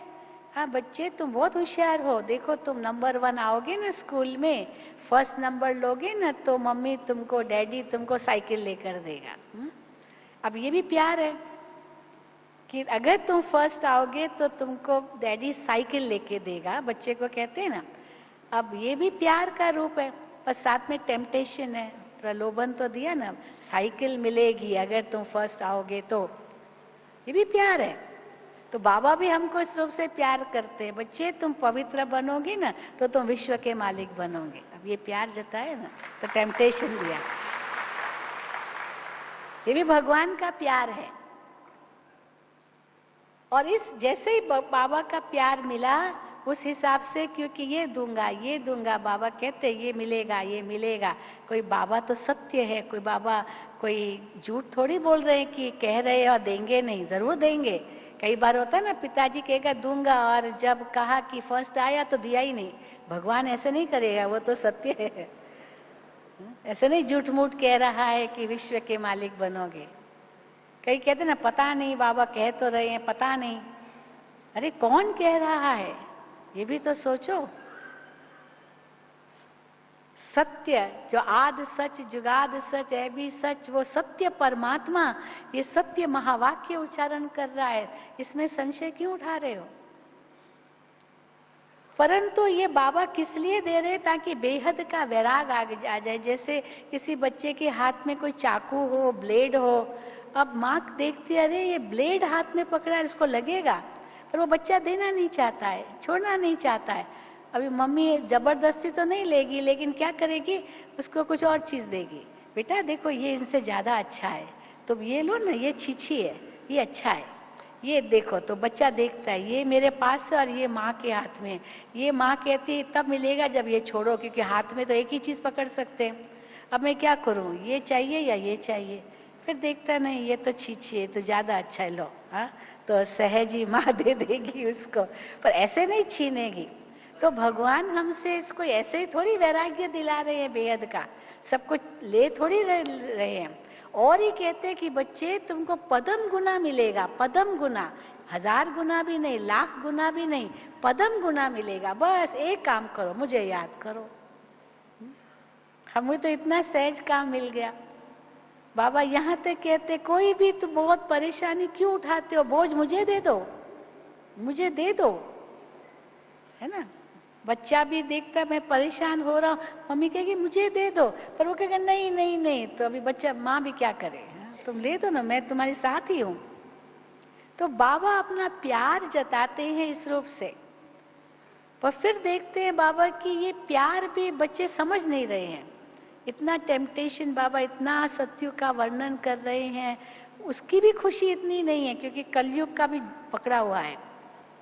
हाँ बच्चे तुम बहुत होशियार हो, देखो तुम नंबर 1 आओगे ना स्कूल में, फर्स्ट नंबर लोगे ना, तो मम्मी तुमको, डैडी तुमको साइकिल लेकर देगा। अब ये भी प्यार है कि अगर तुम फर्स्ट आओगे तो तुमको डैडी साइकिल लेके देगा, बच्चे को कहते हैं ना। अब ये भी प्यार का रूप है, पर साथ में टेम्पटेशन है, प्रलोभन तो दिया ना, साइकिल मिलेगी अगर तुम फर्स्ट आओगे तो। ये भी प्यार है। तो बाबा भी हमको इस रूप से प्यार करते हैं, बच्चे तुम पवित्र बनोगे ना तो तुम विश्व के मालिक बनोगे। अब ये प्यार जताए ना, तो टेम्पटेशन दिया। ये भी भगवान का प्यार है। और इस जैसे ही बाबा का प्यार मिला, उस हिसाब से, क्योंकि ये दूंगा बाबा कहते ये मिलेगा ये मिलेगा। कोई बाबा तो सत्य है, कोई बाबा कोई झूठ थोड़ी बोल रहे हैं कि कह रहे हैं और देंगे नहीं, जरूर देंगे। कई बार होता है ना, पिताजी कहेगा दूंगा और जब कहा कि फर्स्ट आया तो दिया ही नहीं। भगवान ऐसे नहीं करेगा, वो तो सत्य है। ऐसे नहीं झूठ मूठ कह रहा है कि विश्व के मालिक बनोगे। कई कहते ना पता नहीं, बाबा कह तो रहे हैं, पता नहीं। अरे कौन कह रहा है, ये भी तो सोचो। सत्य जो आद सच जुगाद सच है भी सच, वो सत्य परमात्मा ये सत्य महावाक्य उच्चारण कर रहा है, इसमें संशय क्यों उठा रहे हो? परंतु ये बाबा किस लिए दे रहे? ताकि बेहद का वैराग आ जाए। जैसे किसी बच्चे के हाथ में कोई चाकू हो, ब्लेड हो, अब माँ देखती है अरे ये ब्लेड हाथ में पकड़ा है, इसको लगेगा, पर वो बच्चा देना नहीं चाहता है, छोड़ना नहीं चाहता है। अभी मम्मी जबरदस्ती तो नहीं लेगी, लेकिन क्या करेगी, उसको कुछ और चीज देगी। बेटा देखो ये इनसे ज्यादा अच्छा है, तो ये लो ना, ये छीछी है, ये अच्छा है, ये देखो। तो बच्चा देखता है ये मेरे पास है और ये माँ के हाथ में। ये माँ कहती है तब मिलेगा जब ये छोड़ो, क्योंकि हाथ में तो एक ही चीज पकड़ सकते हैं। अब मैं क्या करूं, ये चाहिए या ये चाहिए? फिर देखता नहीं ये तो छीछी है, तो ज्यादा अच्छा है, लो। हाँ, तो सहज ही माँ दे देगी उसको, पर ऐसे नहीं छीनेगी। तो भगवान हमसे इसको ऐसे ही थोड़ी वैराग्य दिला रहे हैं बेहद का, सब कुछ ले थोड़ी रहे हैं। और ही कहते कि बच्चे तुमको पदम गुना मिलेगा, पदम गुना, 1000 गुना भी नहीं, लाख गुना भी नहीं, पदम गुना मिलेगा। बस एक काम करो, मुझे याद करो। हमें तो इतना सहज काम मिल गया। बाबा यहाँ तक कहते कोई भी तो बहुत परेशानी क्यों उठाते हो, बोझ मुझे दे दो, मुझे दे दो, है ना। बच्चा भी देखता मैं परेशान हो रहा हूं, मम्मी कहेगी मुझे दे दो, पर वो कहेगा नहीं नहीं नहीं। तो अभी बच्चा, माँ भी क्या करे, तुम ले दो ना, मैं तुम्हारे साथ ही हूं। तो बाबा अपना प्यार जताते हैं इस रूप से। पर फिर देखते हैं बाबा कि ये प्यार भी बच्चे समझ नहीं रहे हैं। इतना टेम्पटेशन, बाबा इतना सत्य का वर्णन कर रहे हैं, उसकी भी खुशी इतनी नहीं है, क्योंकि कलयुग का भी पकड़ा हुआ है।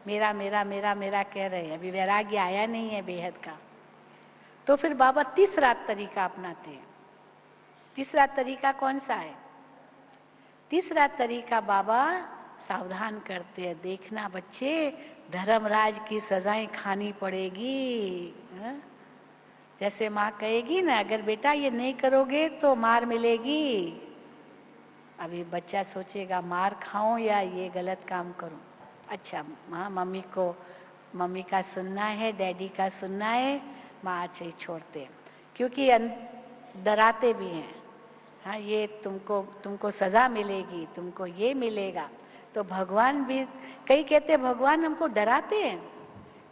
मेरा मेरा मेरा मेरा कह रहे हैं, अभी वैराग्य आया नहीं है बेहद का। तो फिर बाबा तीसरा तरीका अपनाते हैं। तीसरा तरीका कौन सा है? तीसरा तरीका बाबा सावधान करते हैं, देखना बच्चे, धर्मराज की सजाएं खानी पड़ेगी। जैसे माँ कहेगी ना, अगर बेटा ये नहीं करोगे तो मार मिलेगी। अभी बच्चा सोचेगा मार खाऊं या ये गलत काम करूं। अच्छा माँ, मम्मी का सुनना है, डैडी का सुनना है, माँ अच्छा ही छोड़ते हैं, क्योंकि डराते भी हैं। हाँ, ये तुमको सजा मिलेगी, तुमको ये मिलेगा। तो भगवान भी, कई कहते भगवान हमको डराते हैं।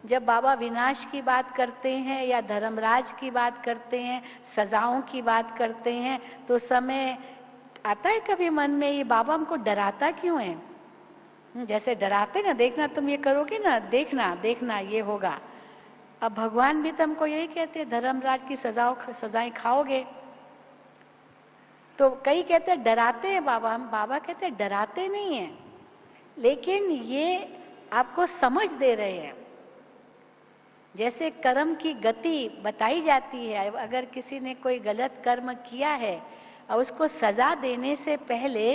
जब बाबा विनाश की बात करते हैं या धर्मराज की बात करते हैं, सजाओं की बात करते हैं, तो समय आता है कभी मन में, ये बाबा हमको डराता क्यों है? जैसे डराते ना, देखना तुम ये करोगे ना, देखना देखना ये होगा। अब भगवान भी तो हमको यही कहते हैं, धर्मराज की सजाएं खाओगे। तो कई कहते हैं डराते हैं बाबा, हम बाबा कहते हैं डराते नहीं हैं, लेकिन ये आपको समझ दे रहे हैं। जैसे कर्म की गति बताई जाती है, अगर किसी ने कोई गलत कर्म किया है और उसको सजा देने से पहले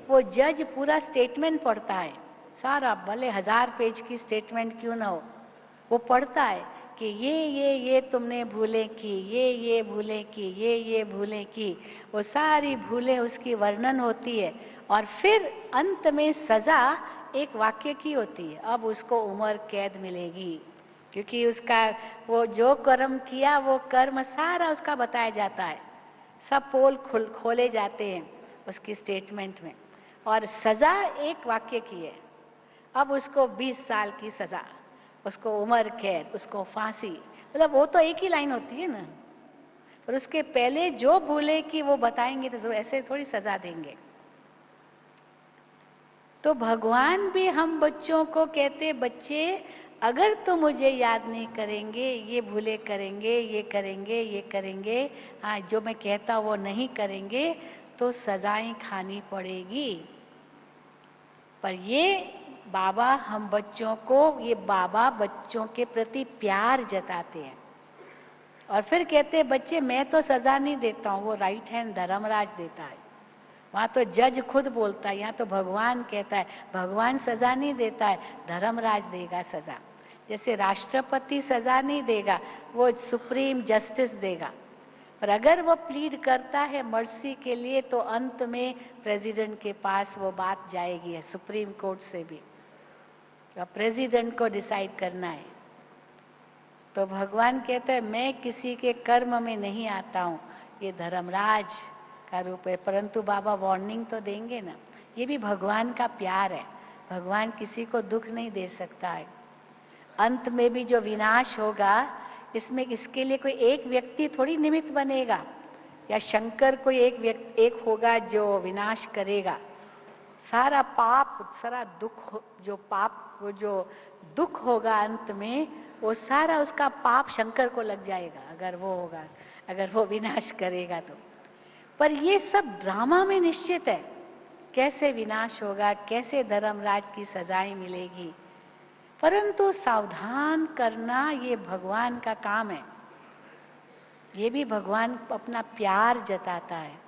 वो जज पूरा स्टेटमेंट पढ़ता है, सारा, भले 1000 पेज की स्टेटमेंट क्यों ना हो, वो पढ़ता है कि ये तुमने भूलें की, ये भूलें की, ये भूलें की, वो सारी भूलें उसकी वर्णन होती है। और फिर अंत में सजा एक वाक्य की होती है, अब उसको उम्र कैद मिलेगी, क्योंकि उसका वो जो कर्म किया वो कर्म सारा उसका बताया जाता है, सब पोल खोले जाते हैं उसकी स्टेटमेंट में। और सजा एक वाक्य की है, अब उसको 20 साल की सजा, उसको उम्र कैद, उसको फांसी, मतलब वो तो एक ही लाइन होती है ना। पर उसके पहले जो भूले कि वो बताएंगे तो ऐसे थोड़ी सजा देंगे। तो भगवान भी हम बच्चों को कहते, बच्चे अगर तुम मुझे याद नहीं करेंगे, ये भूले करेंगे, ये करेंगे, ये करेंगे, हाँ जो मैं कहता वो नहीं करेंगे, तो सजाएं खानी पड़ेगी। पर ये बाबा हम बच्चों को, ये बाबा बच्चों के प्रति प्यार जताते हैं और फिर कहते हैं बच्चे मैं तो सजा नहीं देता हूं, वो राइट हैंड धर्मराज देता है। वहां तो जज खुद बोलता है, यहाँ तो भगवान कहता है, भगवान सजा नहीं देता है, धर्मराज देगा सजा। जैसे राष्ट्रपति सजा नहीं देगा, वो सुप्रीम जस्टिस देगा। पर अगर वो प्लीड करता है मर्सी के लिए, तो अंत में प्रेसिडेंट के पास वो बात जाएगी है, सुप्रीम कोर्ट से भी, तो प्रेसिडेंट को डिसाइड करना है। तो भगवान कहता है मैं किसी के कर्म में नहीं आता हूं, ये धर्मराज का रूप है। परंतु बाबा वार्निंग तो देंगे ना, ये भी भगवान का प्यार है, भगवान किसी को दुख नहीं दे सकता है। अंत में भी जो विनाश होगा, इसमें इसके लिए कोई एक व्यक्ति थोड़ी निमित्त बनेगा, या शंकर कोई एक होगा जो विनाश करेगा। सारा पाप, सारा दुख, जो पाप, वो जो दुख होगा अंत में, वो सारा उसका पाप शंकर को लग जाएगा, अगर वो होगा, अगर वो विनाश करेगा तो। पर ये सब ड्रामा में निश्चित है, कैसे विनाश होगा, कैसे धर्मराज की सजाएं मिलेगी। परंतु सावधान करना ये भगवान का काम है, ये भी भगवान अपना प्यार जताता है।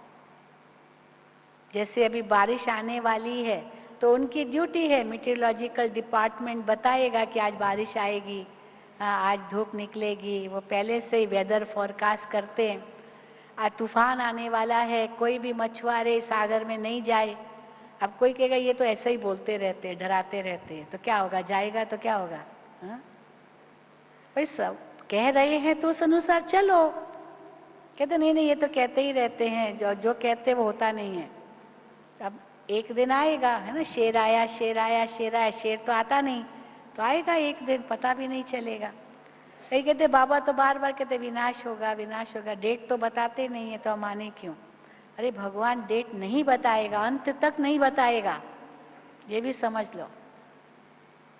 जैसे अभी बारिश आने वाली है, तो उनकी ड्यूटी है, मीटेरोलॉजिकल डिपार्टमेंट बताएगा कि आज बारिश आएगी, आज धूप निकलेगी, वो पहले से ही वेदर फोरकास्ट करते हैं। आज तूफान आने वाला है, कोई भी मछुआरे सागर में नहीं जाए। अब कोई कहेगा ये तो ऐसे ही बोलते रहते हैं, डराते रहते हैं, तो क्या होगा, जाएगा तो क्या होगा? भाई सब कह रहे हैं तो उस अनुसार चलो। कहते नहीं नहीं, ये तो कहते ही रहते हैं, जो कहते वो होता नहीं है। अब एक दिन आएगा, है ना, शेर आया शेर आया शेर आया, शेर तो आता नहीं, तो आएगा एक दिन, पता भी नहीं चलेगा। कहीं कहते बाबा तो बार बार कहते विनाश होगा विनाश होगा, डेट तो बताते नहीं है, तो हम माने क्यों? अरे भगवान डेट नहीं बताएगा, अंत तक नहीं बताएगा, ये भी समझ लो,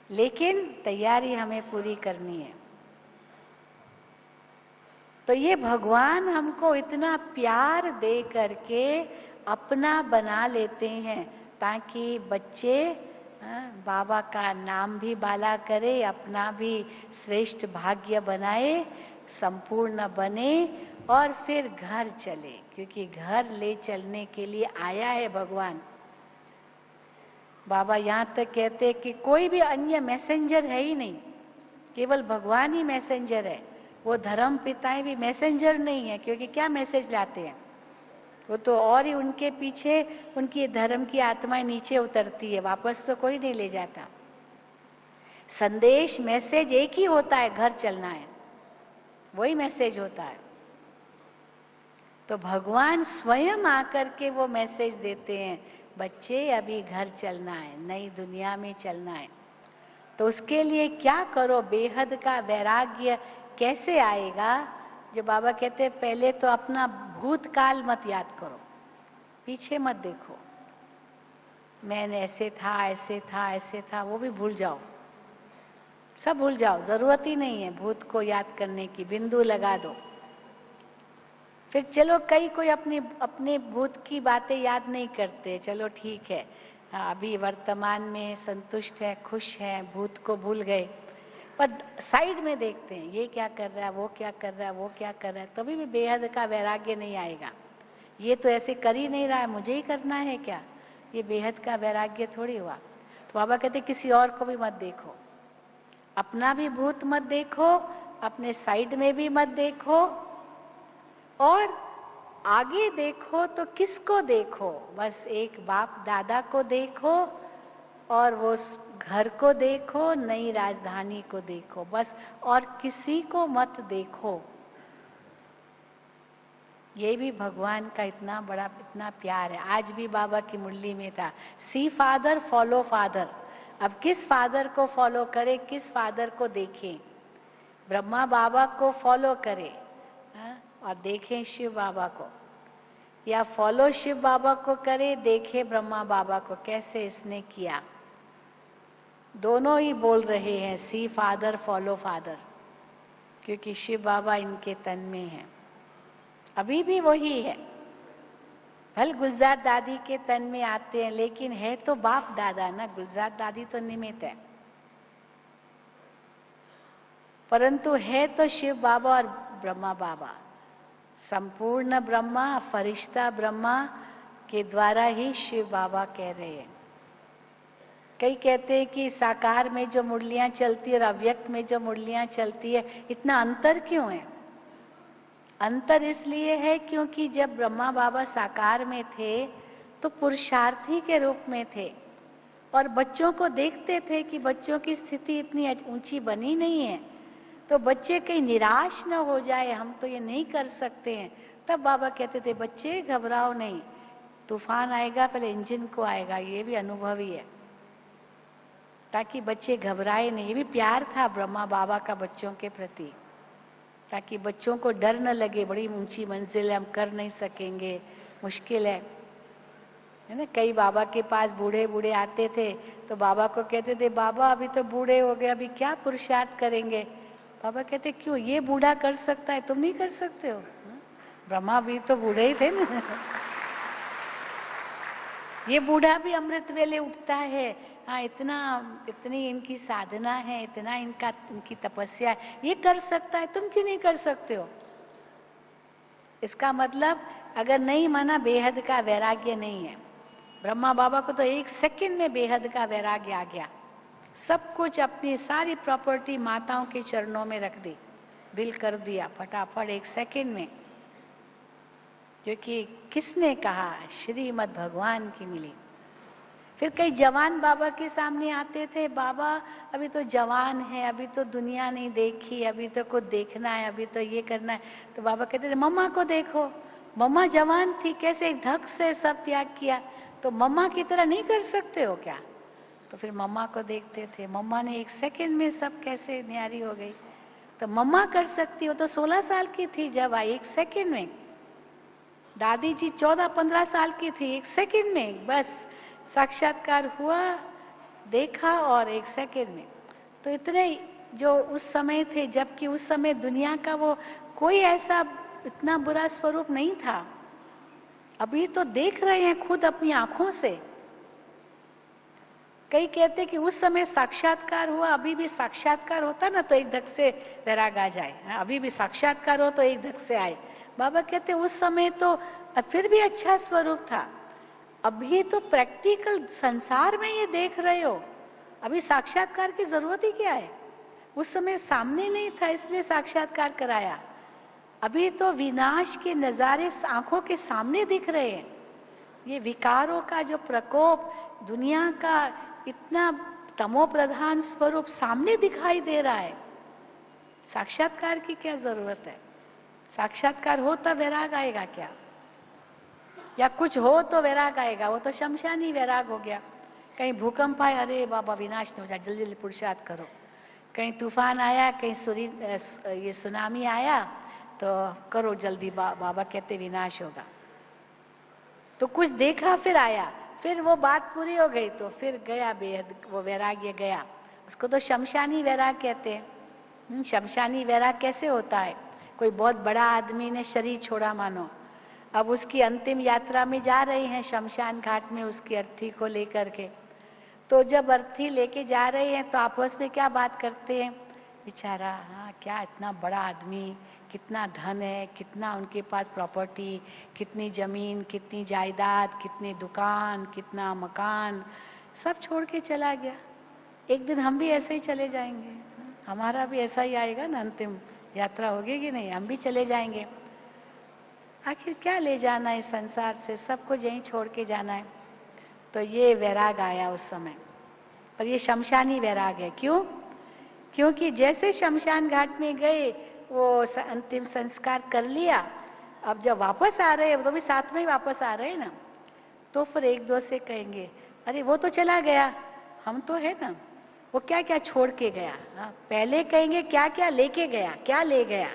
लेकिन तैयारी हमें पूरी करनी है। तो ये भगवान हमको इतना प्यार दे करके अपना बना लेते हैं, ताकि बच्चे बाबा का नाम भी बाला करे, अपना भी श्रेष्ठ भाग्य बनाए, संपूर्ण बने और फिर घर चले, क्योंकि घर ले चलने के लिए आया है भगवान। बाबा यहां तक कहते हैं कि कोई भी अन्य मैसेंजर है ही नहीं, केवल भगवान ही मैसेंजर है। वो धर्म पिताएं भी मैसेंजर नहीं है, क्योंकि क्या मैसेज लाते हैं वो तो, और ही उनके पीछे उनकी धर्म की आत्माएं नीचे उतरती है, वापस तो कोई नहीं ले जाता। संदेश मैसेज एक ही होता है, घर चलना है, वही मैसेज होता है। तो भगवान स्वयं आकर के वो मैसेज देते हैं, बच्चे अभी घर चलना है, नई दुनिया में चलना है। तो उसके लिए क्या करो, बेहद का वैराग्य कैसे आएगा? जो बाबा कहते हैं पहले तो अपना भूतकाल मत याद करो, पीछे मत देखो, मैंने ऐसे था ऐसे था ऐसे था, वो भी भूल जाओ, सब भूल जाओ, जरूरत ही नहीं है भूत को याद करने की, बिंदु लगा दो। फिर चलो कोई अपने भूत की बातें याद नहीं करते, चलो ठीक है, अभी वर्तमान में संतुष्ट है, खुश है, भूत को भूल गए, पर साइड में देखते हैं ये क्या कर रहा है, वो क्या कर रहा है, वो क्या कर रहा है, तभी भी बेहद का वैराग्य नहीं आएगा। ये तो ऐसे कर ही नहीं रहा है, मुझे ही करना है क्या, ये बेहद का वैराग्य थोड़ी हुआ। तो बाबा कहते किसी और को भी मत देखो, अपना भी भूत मत देखो, अपने साइड में भी मत देखो, और आगे देखो तो किसको देखो, बस एक बाप दादा को देखो, और वो घर को देखो, नई राजधानी को देखो, बस, और किसी को मत देखो। ये भी भगवान का इतना बड़ा, इतना प्यार है। आज भी बाबा की मुरली में था, सी फादर फॉलो फादर। अब किस फादर को फॉलो करें, किस फादर को देखें? ब्रह्मा बाबा को फॉलो करें और देखें शिव बाबा को, या फॉलो शिव बाबा को करें, देखें ब्रह्मा बाबा को कैसे इसने किया। दोनों ही बोल रहे हैं सी फादर फॉलो फादर, क्योंकि शिव बाबा इनके तन में है, अभी भी वही है। भले गुलजार दादी के तन में आते हैं, लेकिन है तो बाप दादा ना, गुलजार दादी तो निमित्त है, परंतु है तो शिव बाबा और ब्रह्मा बाबा। संपूर्ण ब्रह्मा, फरिश्ता ब्रह्मा के द्वारा ही शिव बाबा कह रहे हैं। कई कहते हैं कि साकार में जो मुरलियां चलती है और अव्यक्त में जो मुरलियां चलती है, इतना अंतर क्यों है? अंतर इसलिए है क्योंकि जब ब्रह्मा बाबा साकार में थे तो पुरुषार्थी के रूप में थे, और बच्चों को देखते थे कि बच्चों की स्थिति इतनी ऊंची बनी नहीं है, तो बच्चे कहीं निराश न हो जाए, हम तो ये नहीं कर सकते हैं। तब बाबा कहते थे बच्चे घबराओ नहीं, तूफान आएगा पहले इंजन को आएगा, ये भी अनुभव ही है, ताकि बच्चे घबराए नहीं। ये भी प्यार था ब्रह्मा बाबा का बच्चों के प्रति, ताकि बच्चों को डर न लगे, बड़ी ऊंची मंजिल है, हम कर नहीं सकेंगे, मुश्किल है ना। कई बाबा के पास बूढ़े बूढ़े आते थे तो बाबा को कहते थे बाबा अभी तो बूढ़े हो गए, अभी क्या पुरुषार्थ करेंगे? बाबा कहते क्यों, ये बूढ़ा कर सकता है, तुम नहीं कर सकते हो? ब्रह्मा भी तो बूढ़े ही थे ना। ये बूढ़ा भी अमृत वेले उठता है, हाँ, इतनी इनकी साधना है, इतना इनकी तपस्या है, ये कर सकता है, तुम क्यों नहीं कर सकते हो? इसका मतलब अगर नहीं माना, बेहद का वैराग्य नहीं है। ब्रह्मा बाबा को तो 1 सेकंड में बेहद का वैराग्य आ गया, सब कुछ, अपनी सारी प्रॉपर्टी माताओं के चरणों में रख दी, बिल कर दिया फटाफट 1 सेकंड में, क्योंकि किसने कहा? श्रीमद् भगवान की मिली। फिर कई जवान बाबा के सामने आते थे, बाबा अभी तो जवान है, अभी तो दुनिया नहीं देखी, अभी तो कुछ देखना है, अभी तो ये करना है। तो बाबा कहते थे मम्मा को देखो, मम्मा जवान थी, कैसे धक से सब त्याग किया, तो मम्मा की तरह नहीं कर सकते हो क्या? तो फिर मम्मा को देखते थे, मम्मा ने 1 सेकंड में सब कैसे न्यारी हो गई, तो मम्मा कर सकती हो। तो 16 साल की थी जब आई, 1 सेकंड में। दादी जी 14-15 साल की थी, 1 सेकंड में बस साक्षात्कार हुआ, देखा, और 1 सेकंड में। तो इतने जो उस समय थे, जबकि उस समय दुनिया का वो कोई ऐसा इतना बुरा स्वरूप नहीं था। अभी तो देख रहे हैं खुद अपनी आंखों से, कई कहते कि उस समय साक्षात्कार हुआ, अभी भी साक्षात्कार होता ना तो एक धक से वैराग आ जाए, अभी भी साक्षात्कार हो तो एक धक से आए। बाबा कहते उस समय तो फिर भी अच्छा स्वरूप था, अभी तो प्रैक्टिकल संसार में ये देख रहे हो, अभी साक्षात्कार की जरूरत ही क्या है? उस समय सामने नहीं था इसलिए साक्षात्कार कराया, अभी तो विनाश के नजारे आंखों के सामने दिख रहे हैं। ये विकारों का जो प्रकोप, दुनिया का इतना तमो प्रधान स्वरूप सामने दिखाई दे रहा है, साक्षात्कार की क्या जरूरत है? साक्षात्कार हो तब वैराग आएगा क्या? या कुछ हो तो वैराग आएगा, वो तो शमशानी वैराग हो गया। कहीं भूकंप आया, अरे बाबा विनाश न हो जाए, जल्दी जल्दी पुरुषार्थ करो। कहीं तूफान आया, कहीं ये सुनामी आया, तो करो जल्दी, बाबा कहते विनाश होगा। तो कुछ देखा फिर आया, फिर वो बात पूरी हो गई तो फिर गया बेहद, वो वैराग्य गया। उसको तो शमशानी वैराग कहते हैं। शमशानी वैराग कैसे होता है? कोई बहुत बड़ा आदमी ने शरीर छोड़ा मानो, अब उसकी अंतिम यात्रा में जा रहे हैं शमशान घाट में उसकी अर्थी को लेकर के। तो जब अर्थी लेके जा रहे हैं तो आपस में क्या बात करते हैं, बेचारा, हाँ क्या इतना बड़ा आदमी, कितना धन है, कितना उनके पास प्रॉपर्टी, कितनी जमीन, कितनी जायदाद, कितनी दुकान, कितना मकान, सब छोड़ के चला गया। एक दिन हम भी ऐसे ही चले जाएंगे, हमारा भी ऐसा ही आएगा ना, अंतिम यात्रा होगी कि नहीं, हम भी चले जाएंगे। आखिर क्या ले जाना है संसार से, सबको यहीं छोड़ के जाना है। तो ये वैराग आया उस समय, और ये शमशानी वैराग है। क्यों? क्योंकि जैसे शमशान घाट में गए, वो अंतिम संस्कार कर लिया, अब जब वापस आ रहे हैं तो भी साथ में ही वापस आ रहे हैं ना, तो फिर एक दो से कहेंगे, अरे वो तो चला गया, हम तो है ना, वो क्या क्या छोड़ के गया। हाँ, पहले कहेंगे क्या क्या लेके गया, क्या ले गया,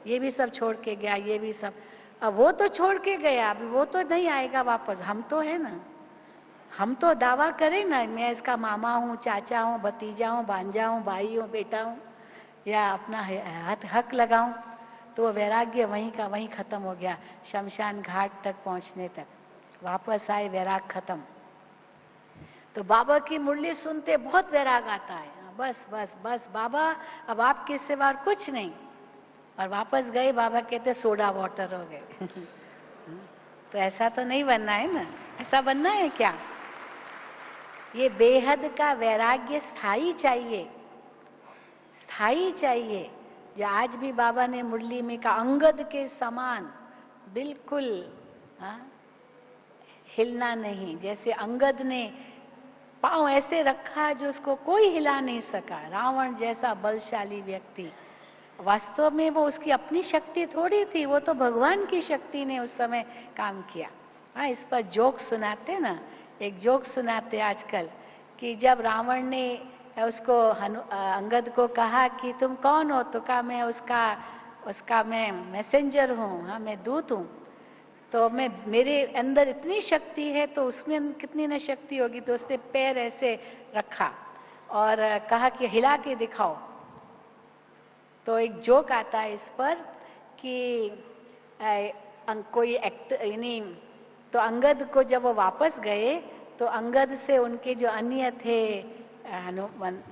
ये भी सब छोड़ के गया, ये भी सब। अब वो तो छोड़ के गया, अभी वो तो नहीं आएगा वापस, हम तो है ना, हम तो दावा करें ना, मैं इसका मामा हूँ, चाचा हूँ, भतीजा हूँ, भांजा हूँ, भाई हूँ, बेटा हूँ, या अपना हक लगाऊं। तो वो वैराग्य वहीं का वहीं खत्म हो गया, शमशान घाट तक पहुंचने तक। वापस आए, वैराग खत्म। तो बाबा की मुरली सुनते बहुत वैराग आता है, बस बस बस बाबा, अब आपके सिवा कुछ नहीं। और वापस गए, बाबा कहते सोडा वाटर हो गए। तो ऐसा तो नहीं बनना है ना, ऐसा बनना है क्या? ये बेहद का वैराग्य स्थायी चाहिए, स्थायी चाहिए। जो आज भी बाबा ने मुरली में कहा, अंगद के समान बिल्कुल, हिलना नहीं। जैसे अंगद ने पांव ऐसे रखा जो उसको कोई हिला नहीं सका, रावण जैसा बलशाली व्यक्ति, वास्तव में वो उसकी अपनी शक्ति थोड़ी थी, वो तो भगवान की शक्ति ने उस समय काम किया। हाँ, इस पर जोक सुनाते ना, एक जोक सुनाते आजकल, कि जब रावण ने उसको अंगद को कहा कि तुम कौन हो, तो कहा मैं उसका मैं मैसेंजर हूँ, हाँ मैं दूत हूँ, तो मैं, मेरे अंदर इतनी शक्ति है तो उसमें कितनी न शक्ति होगी। तो उसने पैर ऐसे रखा और कहा कि हिला के दिखाओ। तो एक जोक आता है इस पर कि कोई यानी, तो अंगद को जब वो वापस गए तो अंगद से उनके जो अन्य थे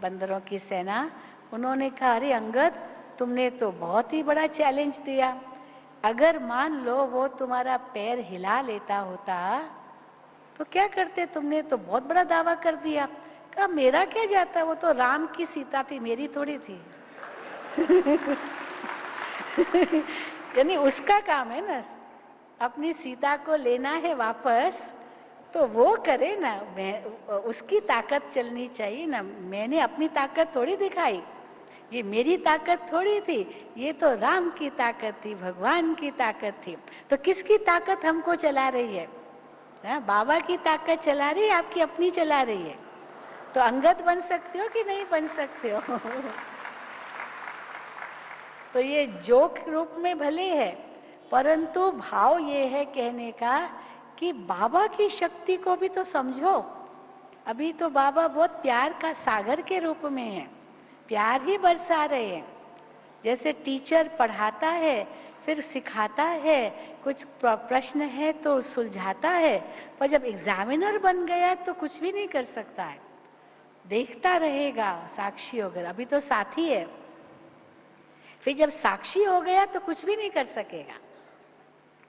बंदरों की सेना, उन्होंने कहा, अरे अंगद, तुमने तो बहुत ही बड़ा चैलेंज दिया, अगर मान लो वो तुम्हारा पैर हिला लेता होता तो क्या करते, तुमने तो बहुत बड़ा दावा कर दिया। कहा मेरा क्या जाता, वो तो राम की सीता थी, मेरी थोड़ी थी। यानी उसका काम है ना, अपनी सीता को लेना है वापस, तो वो करे ना, उसकी ताकत चलनी चाहिए ना, मैंने अपनी ताकत थोड़ी दिखाई, ये मेरी ताकत थोड़ी थी, ये तो राम की ताकत थी, भगवान की ताकत थी। तो किसकी ताकत हमको चला रही है? बाबा की ताकत चला रही है, आपकी अपनी चला रही है। तो अंगद बन सकते हो कि नहीं बन सकते हो? तो ये जोक रूप में भले है, परंतु भाव ये है कहने का कि बाबा की शक्ति को भी तो समझो। अभी तो बाबा बहुत प्यार का सागर के रूप में है, प्यार ही बरसा रहे हैं। जैसे टीचर पढ़ाता है, फिर सिखाता है, कुछ प्रश्न है तो सुलझाता है, पर जब एग्जामिनर बन गया तो कुछ भी नहीं कर सकता है। देखता रहेगा, साक्षी होकर। अभी तो साथी है, फिर जब साक्षी हो गया तो कुछ भी नहीं कर सकेगा,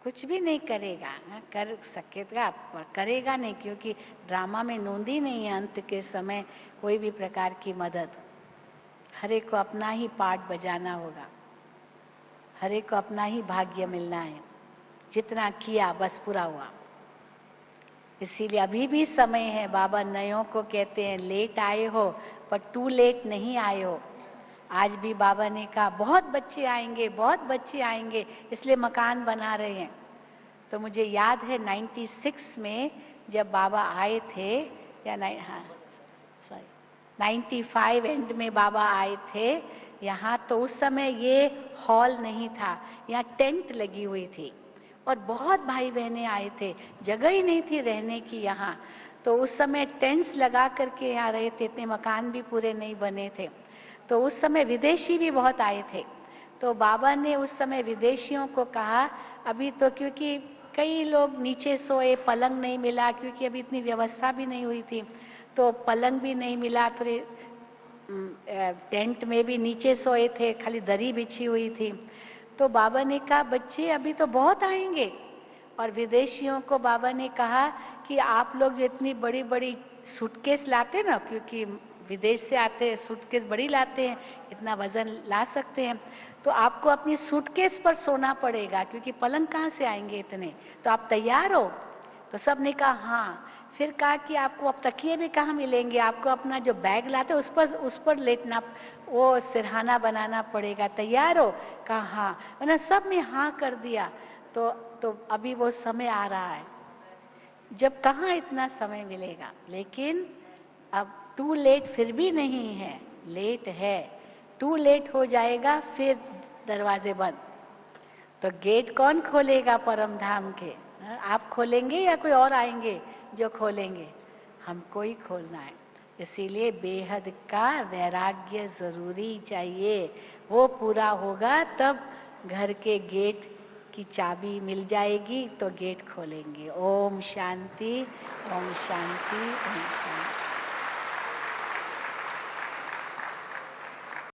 कुछ भी नहीं करेगा। कर सकेगा पर करेगा नहीं, क्योंकि ड्रामा में नोंदी नहीं है अंत के समय कोई भी प्रकार की मदद। हर एक को अपना ही पार्ट बजाना होगा, हर एक को अपना ही भाग्य मिलना है। जितना किया बस पूरा हुआ। इसीलिए अभी भी समय है। बाबा नयों को कहते हैं लेट आए हो पर टू लेट नहीं आए हो। आज भी बाबा ने कहा बहुत बच्चे आएंगे, बहुत बच्चे आएंगे, इसलिए मकान बना रहे हैं। तो मुझे याद है 96 में जब बाबा आए थे, या 95 एंड में बाबा आए थे यहाँ, तो उस समय ये हॉल नहीं था, यहाँ टेंट लगी हुई थी और बहुत भाई बहनें आए थे, जगह ही नहीं थी रहने की यहाँ। तो उस समय टेंट्स लगा करके यहाँ रहे थे, इतने मकान भी पूरे नहीं बने थे। तो उस समय विदेशी भी बहुत आए थे। तो बाबा ने उस समय विदेशियों को कहा, अभी तो क्योंकि कई लोग नीचे सोए, पलंग नहीं मिला, क्योंकि अभी इतनी व्यवस्था भी नहीं हुई थी, तो पलंग भी नहीं मिला, तो टेंट में भी नीचे सोए थे, खाली दरी बिछी हुई थी। तो बाबा ने कहा बच्चे अभी तो बहुत आएंगे। और विदेशियों को बाबा ने कहा कि आप लोग जो इतनी बड़ी बड़ी सूटकेस लाते ना, क्योंकि विदेश से आते सूटकेस बड़ी लाते हैं, इतना वजन ला सकते हैं, तो आपको अपनी सूटकेस पर सोना पड़ेगा, क्योंकि पलंग कहाँ से आएंगे इतने, तो आप तैयार हो? तो सब ने कहा हाँ। फिर कहा कि आपको अब तकिए भी कहाँ मिलेंगे, आपको अपना जो बैग लाते उस पर लेटना, वो सिरहाना बनाना पड़ेगा, तैयार हो? कहा हाँ। मैंने सब ने हाँ कर दिया। तो अभी वो समय आ रहा है जब कहाँ इतना समय मिलेगा, लेकिन अब टू लेट फिर भी नहीं है, लेट है। टू लेट हो जाएगा फिर दरवाजे बंद, तो गेट कौन खोलेगा परम धाम के? आप खोलेंगे या कोई और आएंगे जो खोलेंगे? हमको ही खोलना है। इसीलिए बेहद का वैराग्य जरूरी चाहिए, वो पूरा होगा तब घर के गेट की चाबी मिल जाएगी तो गेट खोलेंगे। ओम शांति, ओम शांति, ओम शांति।